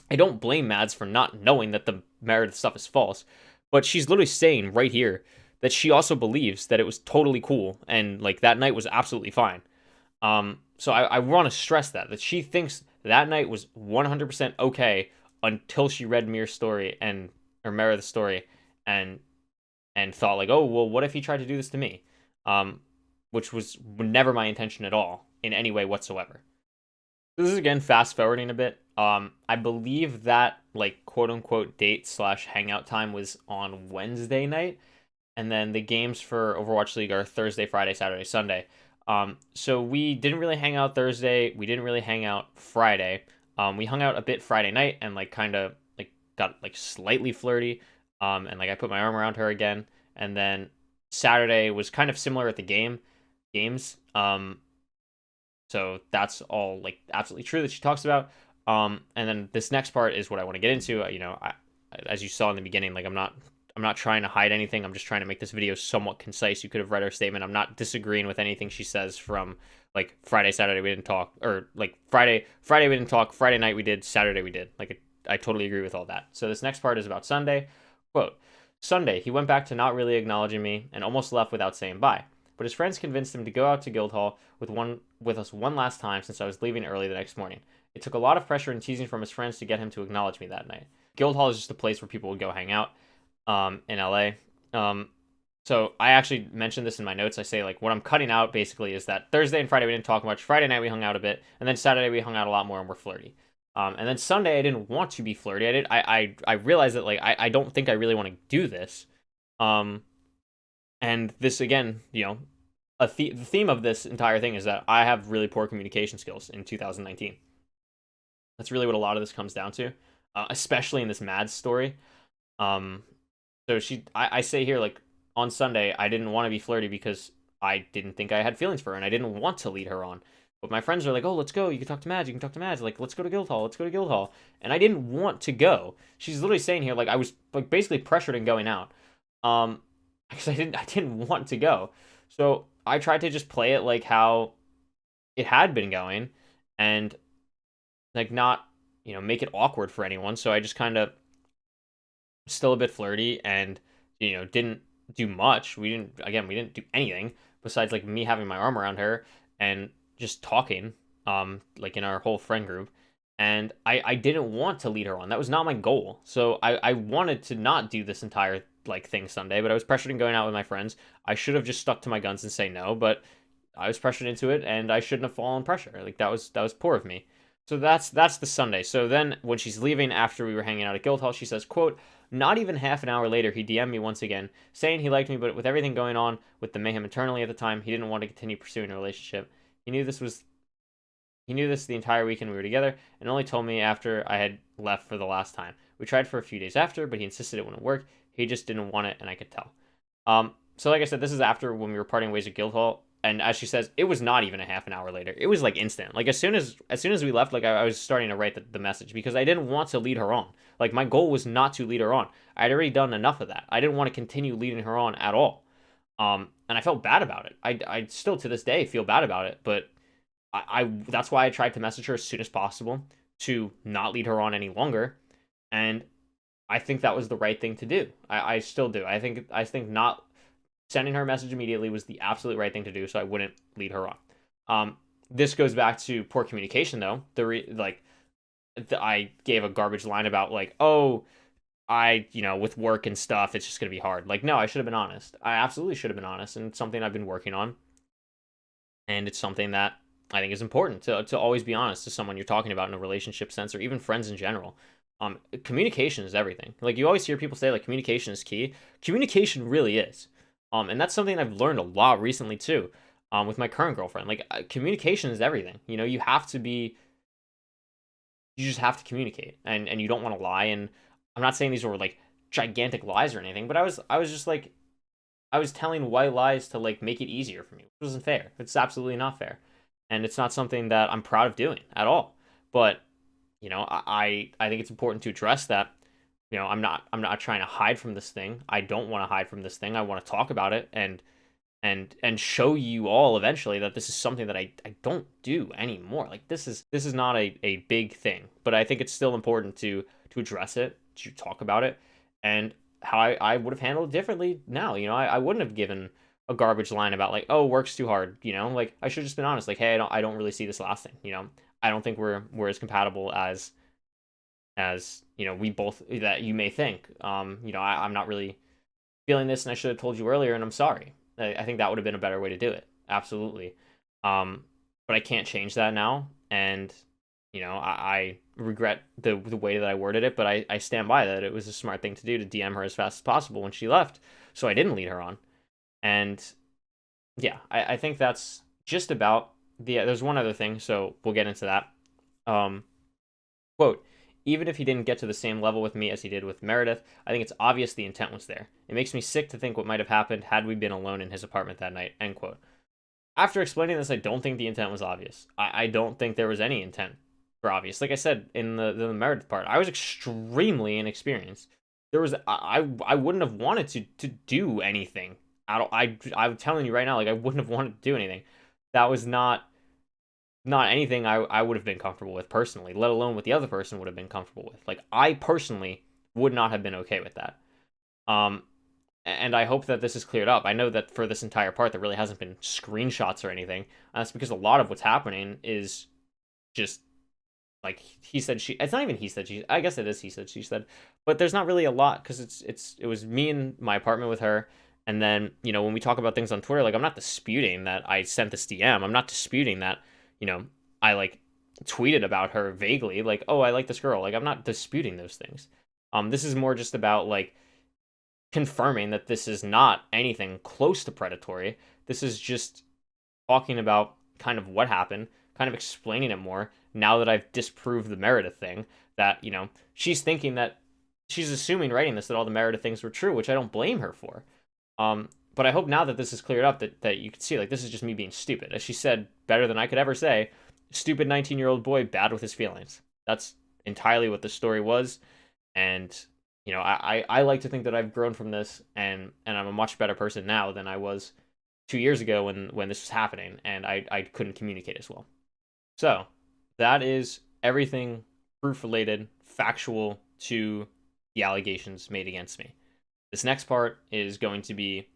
A: I don't blame Mads for not knowing that the Meredith stuff is false, but she's literally saying right here that she also believes that it was totally cool and like that night was absolutely fine. So I want to stress that she thinks that night was 100% okay until she read Meredith's story and thought like, oh well, what if he tried to do this to me? Which was never my intention at all in any way whatsoever. This is again fast forwarding a bit. I believe that like quote unquote date / hangout time was on Wednesday night, and then the games for Overwatch League are Thursday, Friday, Saturday, Sunday. So we didn't really hang out Thursday. We didn't really hang out Friday. We hung out a bit Friday night and like kind of like got like slightly flirty. And like I put my arm around her again, and then Saturday was kind of similar at the games. So that's all like absolutely true that she talks about. And then this next part is what I want to get into. As you saw in the beginning, like I'm not trying to hide anything. I'm just trying to make this video somewhat concise. You could have read her statement. I'm not disagreeing with anything she says from like Friday, Saturday we didn't talk, or like Friday we didn't talk. Friday night we did. Saturday we did. Like I totally agree with all that. So this next part is about Sunday. Quote, Sunday, he went back to not really acknowledging me and almost left without saying bye. But his friends convinced him to go out to Guildhall with us one last time since I was leaving early the next morning. It took a lot of pressure and teasing from his friends to get him to acknowledge me that night. Guildhall is just a place where people would go hang out in LA. So I actually mentioned this in my notes. I say like what I'm cutting out basically is that Thursday and Friday we didn't talk much. Friday night we hung out a bit, and then Saturday we hung out a lot more and we're flirty. And then Sunday I didn't want to be flirty. I realized that like I don't think I really want to do this. And this again, the theme of this entire thing is that I have really poor communication skills in 2019. That's really what a lot of this comes down to, especially in this Mads story. So I say here like on Sunday I didn't want to be flirty because I didn't think I had feelings for her, and I didn't want to lead her on. But my friends are like, oh, let's go. You can talk to Mads. You can talk to Mads. Like, let's go to Guildhall. Let's go to Guildhall. And I didn't want to go. She's literally saying here, like, I was like basically pressured in going out. Because I didn't want to go. So I tried to just play it like how it had been going, and like not, make it awkward for anyone. So I just kind of still a bit flirty and, didn't do much. We didn't do anything besides like me having my arm around her and just talking, like in our whole friend group. And I didn't want to lead her on. That was not my goal. So I wanted to not do this entire like thing Sunday, but I was pressured in going out with my friends. I should have just stuck to my guns and say no, but I was pressured into it, and I shouldn't have fallen pressure. Like that was poor of me. So that's the Sunday. So then when she's leaving after we were hanging out at Guildhall, she says, quote, not even half an hour later, he DM'd me once again, saying he liked me, but with everything going on with the mayhem internally at the time, he didn't want to continue pursuing a relationship. He knew this the entire weekend we were together, and only told me after I had left for the last time. We tried for a few days after, but he insisted it wouldn't work. He just didn't want it, and I could tell. So like I said, this is after when we were parting ways at Guildhall, and as she says, it was not even a half an hour later. It was like instant. Like as soon as we left, like I was starting to write the message because I didn't want to lead her on. Like my goal was not to lead her on. I had already done enough of that. I didn't want to continue leading her on at all. And I felt bad about it. I still to this day feel bad about it, but I that's why I tried to message her as soon as possible to not lead her on any longer, and I think that was the right thing to do. I still do. I think not sending her a message immediately was the absolute right thing to do, so I wouldn't lead her on. This goes back to poor communication, though. I gave a garbage line about like, oh, with work and stuff, it's just gonna be hard. Like, no, I should have been honest. I absolutely should have been honest, and it's something I've been working on, and it's something that I think is important to always be honest to someone you're talking about in a relationship sense, or even friends in general. Communication is everything. Like you always hear people say, like communication is key. Communication really is. And that's something I've learned a lot recently too. With my current girlfriend, like communication is everything. You just have to communicate, and you don't want to lie. And I'm not saying these were like gigantic lies or anything, but I was just like, I was telling white lies to like make it easier for me, which wasn't fair. It's absolutely not fair, and it's not something that I'm proud of doing at all. But I think it's important to address that. I'm not trying to hide from this thing. I don't want to hide from this thing. I want to talk about it and show you all eventually that this is something that I don't do anymore. Like this is not a big thing, but I think it's still important to address it, to talk about it, and how I would have handled it differently now. I wouldn't have given a garbage line about like, oh, work's too hard. Like I should have just been honest. Like, hey, I don't really see this lasting. I don't think we're as compatible as we both, that you may think. I'm not really feeling this, and I should have told you earlier, and I'm sorry. I think that would have been a better way to do it. Absolutely. But I can't change that now, and I regret the way that I worded it, but I stand by that. It was a smart thing to do to DM her as fast as possible when she left, so I didn't lead her on. And yeah, I think that's just about there's one other thing, so we'll get into that. Quote, even if he didn't get to the same level with me as he did with Meredith, I think it's obvious the intent was there. It makes me sick to think what might have happened had we been alone in his apartment that night, end quote. After explaining this, I don't think the intent was obvious. I don't think there was any intent for obvious. Like I said in the Meredith part, I was extremely inexperienced. I wouldn't have wanted to do anything. I'm telling you right now, like I wouldn't have wanted to do anything. That was not anything I would have been comfortable with personally, let alone what the other person would have been comfortable with. Like I personally would not have been okay with that. And I hope that this is cleared up. I know that for this entire part, there really hasn't been screenshots or anything. That's because a lot of what's happening is just like he said, she. It's not even he said, she. I guess it is he said, she said. But there's not really a lot because it was me in my apartment with her. And then, when we talk about things on Twitter, like I'm not disputing that I sent this DM. I'm not disputing that, I like tweeted about her vaguely, like, oh, I like this girl. Like I'm not disputing those things. This is more just about like confirming that this is not anything close to predatory. This is just talking about kind of what happened, kind of explaining it more now that I've disproved the Meredith thing, that, she's thinking that she's assuming writing this that all the Meredith things were true, which I don't blame her for. But But I hope now that this is cleared up that you can see, like, this is just me being stupid. As she said, better than I could ever say, stupid 19-year-old boy bad with his feelings. That's entirely what the story was. And, you know, I like to think that I've grown from this, and I'm a much better person now than I was 2 years ago when this was happening, and I couldn't communicate as well. So that is everything proof related, factual to the allegations made against me. This next part is going to be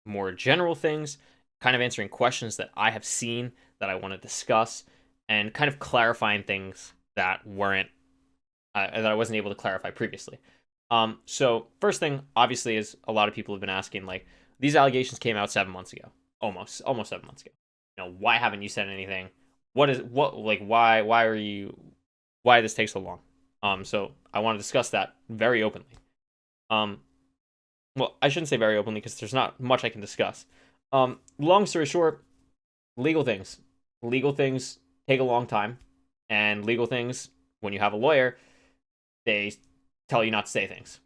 A: more general things, kind of answering questions that I have seen that I want to discuss, and kind of clarifying things that weren't that I wasn't able to clarify previously. So first thing, obviously, is a lot of people have been asking, like, these allegations came out 7 months ago, almost 7 months ago. You know, why haven't you said anything? Why did this take so long? So I want to discuss that very openly. Well, I shouldn't say very openly because there's not much I can discuss. Long story short, legal things take a long time, and legal things, when you have a lawyer, they tell you not to say things.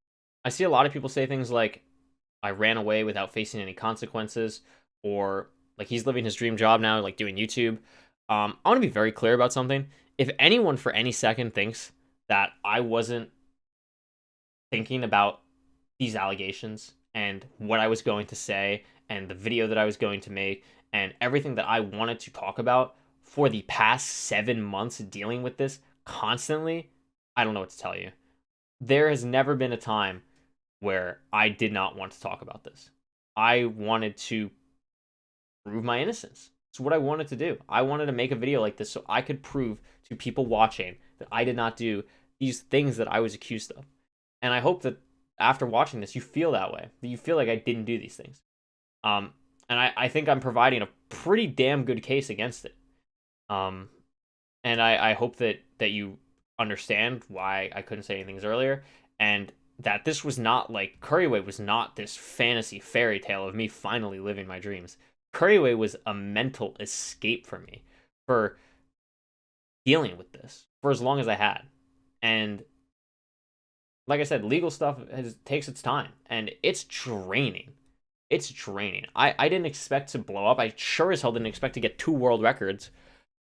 A: I see a lot of people say things like, I ran away without facing any consequences, or like, he's living his dream job now, like doing YouTube. I want to be very clear about something. If anyone for any second thinks that I wasn't thinking about these allegations and what I was going to say and the video that I was going to make and everything that I wanted to talk about for the past 7 months dealing with this constantly, I don't know what to tell you. There has never been a time where I did not want to talk about this. I wanted to prove my innocence. It's what I wanted to do. I wanted to make a video like this so I could prove to people watching that I did not do these things that I was accused of. And I hope that after watching this, you feel that way. That you feel like I didn't do these things. And I think I'm providing a pretty damn good case against it. And I hope that you understand why I couldn't say anything earlier, and that this was not like, Curryway was not this fantasy fairy tale of me finally living my dreams. Curryway was a mental escape for me for dealing with this for as long as I had. And like I said, legal stuff takes its time, and it's draining. It's draining. I didn't expect to blow up. I sure as hell didn't expect to get 2 world records.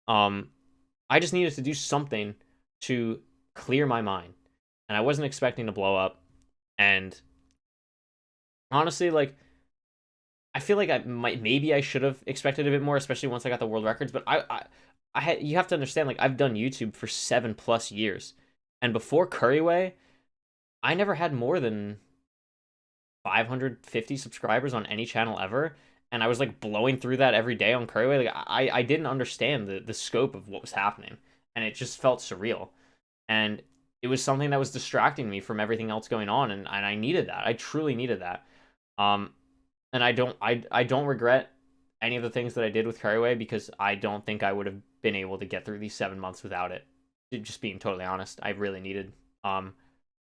A: I just needed to do something to clear my mind, and I wasn't expecting to blow up. And honestly, like, I feel like maybe I should have expected a bit more, especially once I got the world records. But you have to understand, like, I've done YouTube for 7+ years, and before Curryway, I never had more than 550 subscribers on any channel ever, and I was like blowing through that every day on Curryway. Like, I didn't understand the scope of what was happening, and it just felt surreal, and it was something that was distracting me from everything else going on, and I needed that. I truly needed that. And I don't regret any of the things that I did with Curryway, because I don't think I would have been able to get through these 7 months without it. Just being totally honest, I really needed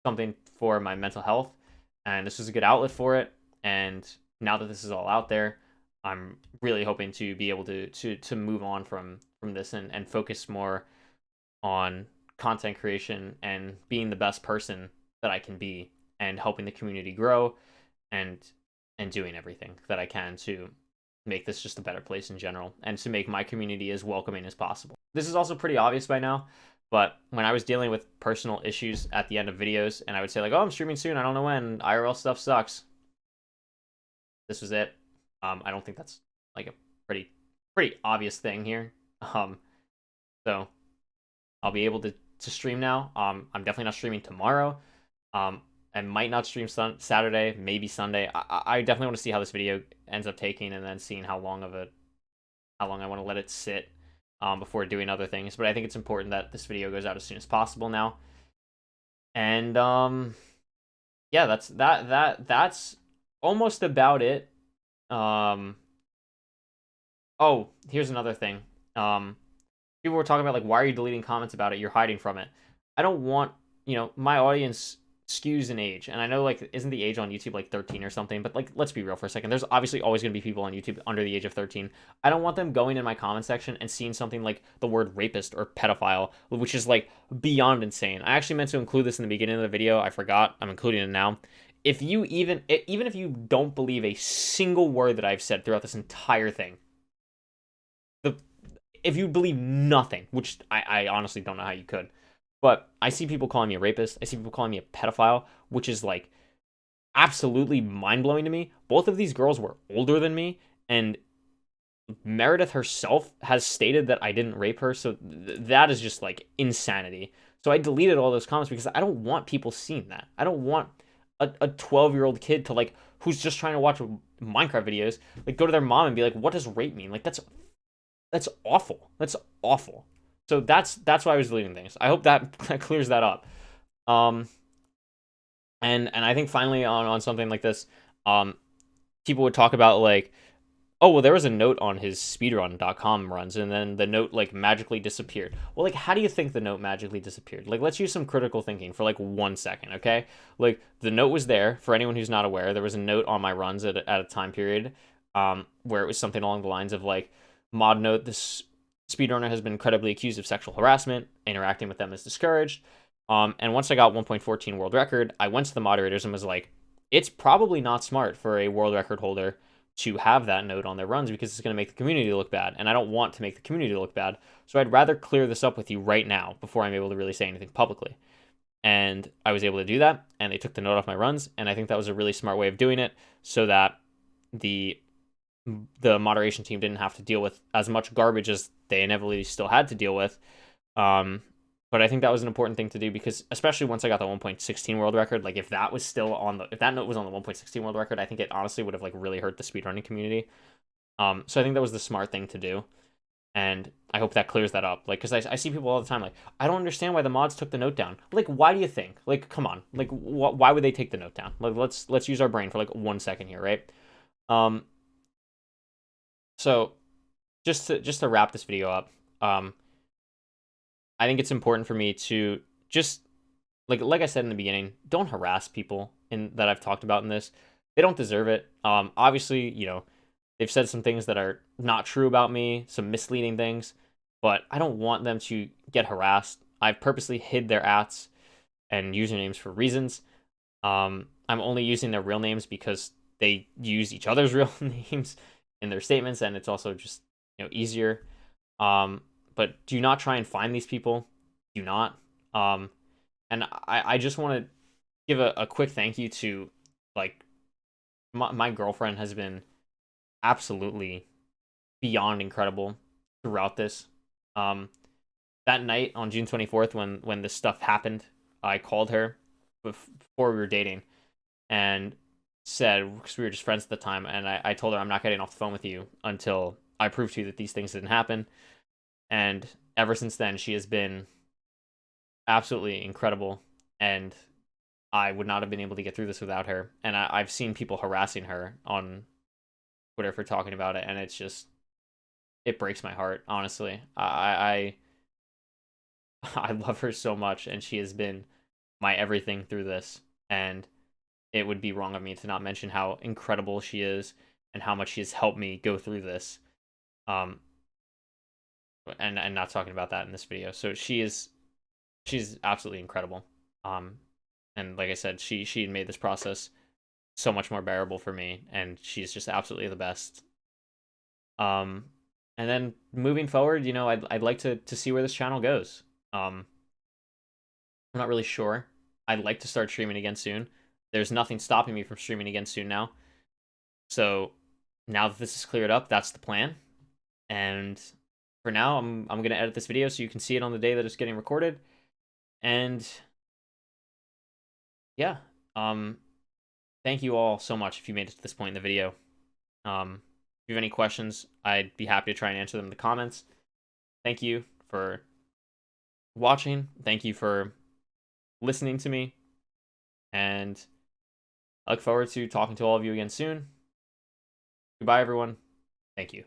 A: something for my mental health, and this was a good outlet for it. And now that this is all out there, I'm really hoping to be able to move on from this and focus more on content creation and being the best person that I can be, and helping the community grow, and doing everything that I can to make this just a better place in general, and to make my community as welcoming as possible. This is also pretty obvious by now, but when I was dealing with personal issues at the end of videos, and I would say like, oh, I'm streaming soon, I don't know when, IRL stuff sucks, this was it. I don't think that's like a pretty obvious thing here. So I'll be able to stream now. I'm definitely not streaming tomorrow. I might not stream Saturday, maybe Sunday. I definitely want to see how this video ends up taking, and then seeing how long I want to let it sit before doing other things. But I think it's important that this video goes out as soon as possible now. And yeah, that's almost about it. Oh, here's another thing. People were talking about, like, why are you deleting comments about it? You're hiding from it. I don't want, my audience skews in age, and I know, like, isn't the age on YouTube like 13 or something, but, like, let's be real for a second. There's obviously always going to be people on YouTube under the age of 13. I don't want them going in my comment section and seeing something like the word rapist or pedophile, which is, like, beyond insane. I actually meant to include this in the beginning of the video. I forgot. I'm including it now. if you even if you don't believe a single word that I've said throughout this entire thing, if you believe nothing, which I honestly don't know how you could, but I see people calling me a rapist. I see people calling me a pedophile, which is like absolutely mind-blowing to me. Both of these girls were older than me, and Meredith herself has stated that I didn't rape her, so that is just like insanity. So I deleted all those comments because I don't want people seeing that. I don't want a 12-year-old kid to like who's just trying to watch Minecraft videos like go to their mom and be like, what does rape mean? Like that's awful. That's awful. So that's why I was deleting things. I hope that clears that up. And I think finally on something like this, people would talk about like, oh, well, there was a note on his speedrun.com runs, and then the note like magically disappeared. Well, like, how do you think the note magically disappeared? Like, let's use some critical thinking for like 1 second, okay? Like, the note was there. For anyone who's not aware, there was a note on my runs at a time period, where it was something along the lines of like, mod note: this speedrunner has been credibly accused of sexual harassment. Interacting with them is discouraged. And once I got 1.14 world record, I went to the moderators and was like, it's probably not smart for a world record holder to have that note on their runs because it's going to make the community look bad, and I don't want to make the community look bad, so I'd rather clear this up with you right now before I'm able to really say anything publicly. And I was able to do that, and they took the note off my runs, and I think that was a really smart way of doing it so that the moderation team didn't have to deal with as much garbage as they inevitably still had to deal with. But I think that was an important thing to do because, especially once I got the 1.16 world record, like if that was still on if that note was on the 1.16 world record, I think it honestly would have like really hurt the speedrunning community. So I think that was the smart thing to do, and I hope that clears that up. Like, because I see people all the time like, I don't understand why the mods took the note down. Like, why do you think? Like, come on, like why would they take the note down? Like, let's use our brain for like 1 second here, right? So just to wrap this video up, I think it's important for me to just like I said in the beginning, don't harass people that I've talked about in this. They don't deserve it. Obviously, you know, they've said some things that are not true about me, some misleading things, but I don't want them to get harassed. I've purposely hid their ats and usernames for reasons. I'm only using their real names because they use each other's real names in their statements, and it's also just, you know, easier. But do not try and find these people. Do not. And I just want to give a quick thank you to, like, my girlfriend has been absolutely beyond incredible throughout this. That night on June 24th, when this stuff happened, I called her before we were dating and said, because we were just friends at the time, and I told her I'm not getting off the phone with you until I prove to you that these things didn't happen. And ever since then, she has been absolutely incredible, and I would not have been able to get through this without her. And I've seen people harassing her on Twitter for talking about it, and it's just, it breaks my heart, honestly. I love her so much, and she has been my everything through this, and it would be wrong of me to not mention how incredible she is and how much she has helped me go through this. And not talking about that in this video. So she's absolutely incredible. And like I said, she had made this process so much more bearable for me, and she's just absolutely the best. And then moving forward, you know, I'd like to see where this channel goes. I'm not really sure. I'd like to start streaming again soon. There's nothing stopping me from streaming again soon now. So now that this is cleared up, that's the plan. And for now, I'm going to edit this video so you can see it on the day that it's getting recorded. And yeah, thank you all so much if you made it to this point in the video. If you have any questions, I'd be happy to try and answer them in the comments. Thank you for watching. Thank you for listening to me. And I look forward to talking to all of you again soon. Goodbye, everyone. Thank you.